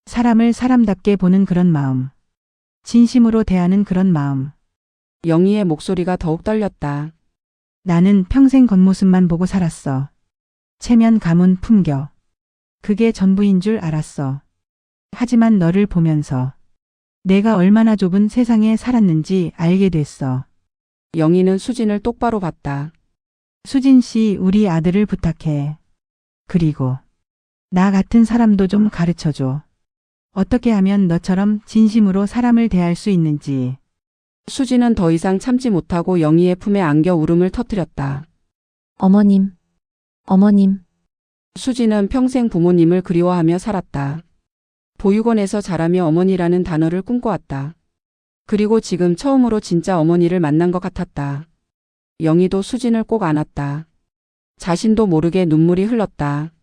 사람을 사람답게 보는 그런 마음. 진심으로 대하는 그런 마음. 영희의 목소리가 더욱 떨렸다. 나는 평생 겉모습만 보고 살았어. 체면, 가문, 품격. 그게 전부인 줄 알았어. 하지만 너를 보면서 내가 얼마나 좁은 세상에 살았는지 알게 됐어. 영희는 수진을 똑바로 봤다. 수진 씨, 우리 아들을 부탁해. 그리고 나 같은 사람도 좀 가르쳐줘. 어떻게 하면 너처럼 진심으로 사람을 대할 수 있는지. 수진은 더 이상 참지 못하고 영희의 품에 안겨 울음을 터뜨렸다. 어머님, 어머님, 수진은 평생 부모님을 그리워하며 살았다. 보육원에서 자라며 어머니라는 단어를 꿈꿔왔다. 그리고 지금 처음으로 진짜 어머니를 만난 것 같았다. 영희도 수진을 꼭 안았다. 자신도 모르게 눈물이 흘렀다.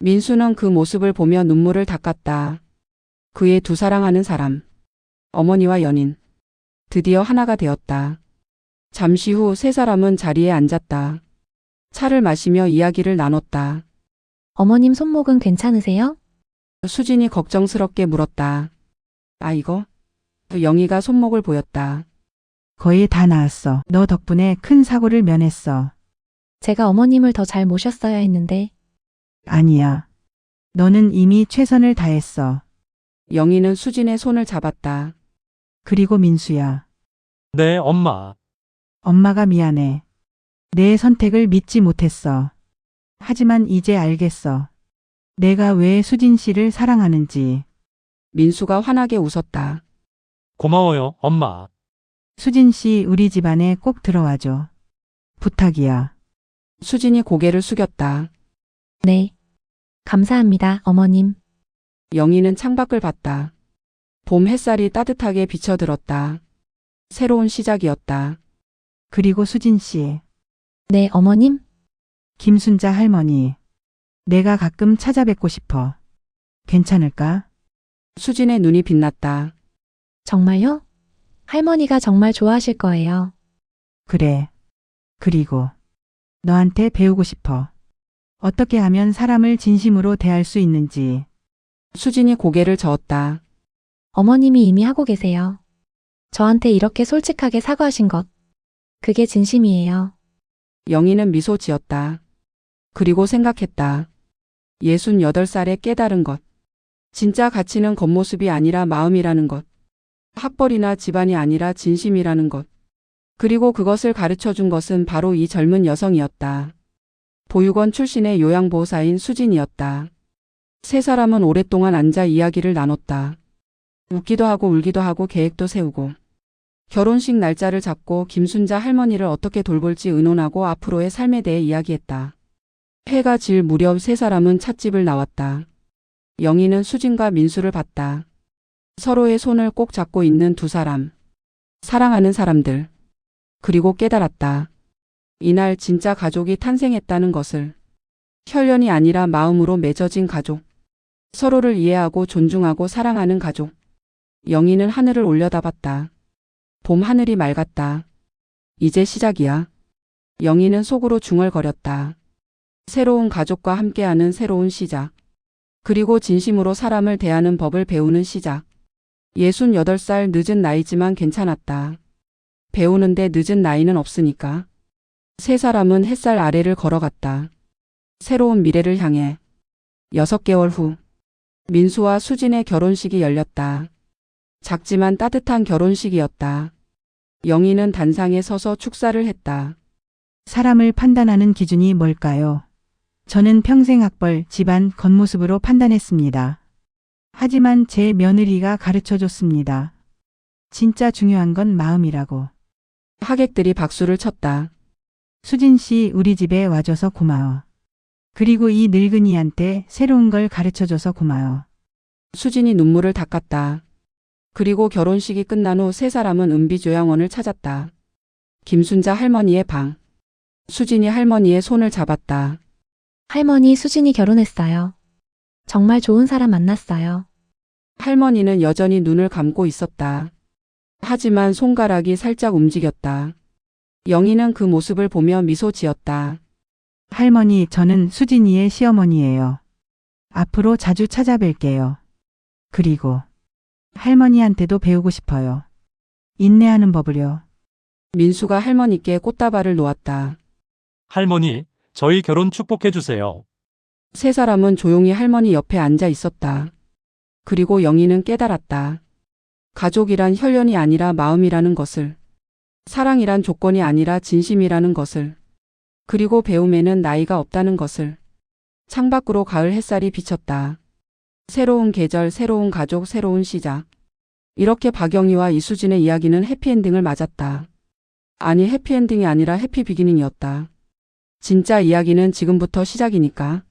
민수는 그 모습을 보며 눈물을 닦았다. 그의 두 사랑하는 사람, 어머니와 연인, 드디어 하나가 되었다. 잠시 후 세 사람은 자리에 앉았다. 차를 마시며 이야기를 나눴다. 어머님 손목은 괜찮으세요? 수진이 걱정스럽게 물었다. 아, 이거? 영희가 손목을 보였다. 거의 다 나았어. 너 덕분에 큰 사고를 면했어. 제가 어머님을 더 잘 모셨어야 했는데. 아니야. 너는 이미 최선을 다했어. 영희는 수진의 손을 잡았다. 그리고 민수야. 네, 엄마. 엄마가 미안해. 내 선택을 믿지 못했어. 하지만 이제 알겠어. 내가 왜 수진 씨를 사랑하는지. 민수가 환하게 웃었다. 고마워요, 엄마. 수진 씨, 우리 집안에 꼭 들어와줘. 부탁이야. 수진이 고개를 숙였다. 네. 감사합니다, 어머님. 영희는 창밖을 봤다. 봄 햇살이 따뜻하게 비쳐들었다. 새로운 시작이었다. 그리고 수진 씨. 네, 어머님. 김순자 할머니. 내가 가끔 찾아뵙고 싶어. 괜찮을까? 수진의 눈이 빛났다. 정말요? 할머니가 정말 좋아하실 거예요. 그래. 그리고 너한테 배우고 싶어. 어떻게 하면 사람을 진심으로 대할 수 있는지. 수진이 고개를 저었다. 어머님이 이미 하고 계세요. 저한테 이렇게 솔직하게 사과하신 것. 그게 진심이에요. 영희는 미소 지었다. 그리고 생각했다. 68살에 깨달은 것. 진짜 가치는 겉모습이 아니라 마음이라는 것. 학벌이나 집안이 아니라 진심이라는 것. 그리고 그것을 가르쳐 준 것은 바로 이 젊은 여성이었다. 보육원 출신의 요양보호사인 수진이었다. 세 사람은 오랫동안 앉아 이야기를 나눴다. 웃기도 하고 울기도 하고 계획도 세우고 결혼식 날짜를 잡고 김순자 할머니를 어떻게 돌볼지 의논하고 앞으로의 삶에 대해 이야기했다. 해가 질 무렵 세 사람은 찻집을 나왔다. 영희는 수진과 민수를 봤다. 서로의 손을 꼭 잡고 있는 두 사람. 사랑하는 사람들. 그리고 깨달았다. 이날 진짜 가족이 탄생했다는 것을. 혈연이 아니라 마음으로 맺어진 가족. 서로를 이해하고 존중하고 사랑하는 가족. 영희는 하늘을 올려다봤다. 봄 하늘이 맑았다. 이제 시작이야. 영희는 속으로 중얼거렸다. 새로운 가족과 함께하는 새로운 시작. 그리고 진심으로 사람을 대하는 법을 배우는 시작. 68살 늦은 나이지만 괜찮았다. 배우는데 늦은 나이는 없으니까. 세 사람은 햇살 아래를 걸어갔다. 새로운 미래를 향해. 6개월 후. 민수와 수진의 결혼식이 열렸다. 작지만 따뜻한 결혼식이었다. 영희는 단상에 서서 축사를 했다. 사람을 판단하는 기준이 뭘까요? 저는 평생 학벌, 집안, 겉모습으로 판단했습니다. 하지만 제 며느리가 가르쳐 줬습니다. 진짜 중요한 건 마음이라고. 하객들이 박수를 쳤다. 수진 씨, 우리 집에 와줘서 고마워. 그리고 이 늙은이한테 새로운 걸 가르쳐 줘서 고마워. 수진이 눈물을 닦았다. 그리고 결혼식이 끝난 후 세 사람은 은비조양원을 찾았다. 김순자 할머니의 방. 수진이 할머니의 손을 잡았다. 할머니, 수진이 결혼했어요. 정말 좋은 사람 만났어요. 할머니는 여전히 눈을 감고 있었다. 하지만 손가락이 살짝 움직였다. 영희는 그 모습을 보며 미소 지었다. 할머니, 저는 수진이의 시어머니예요. 앞으로 자주 찾아뵐게요. 그리고 할머니한테도 배우고 싶어요. 인내하는 법을요. 민수가 할머니께 꽃다발을 놓았다. 할머니, 저희 결혼 축복해 주세요. 세 사람은 조용히 할머니 옆에 앉아 있었다. 그리고 영희는 깨달았다. 가족이란 혈연이 아니라 마음이라는 것을. 사랑이란 조건이 아니라 진심이라는 것을. 그리고 배움에는 나이가 없다는 것을. 창밖으로 가을 햇살이 비쳤다. 새로운 계절, 새로운 가족, 새로운 시작. 이렇게 박영희와 이수진의 이야기는 해피엔딩을 맞았다. 아니, 해피엔딩이 아니라 해피비기닝이었다. 진짜 이야기는 지금부터 시작이니까.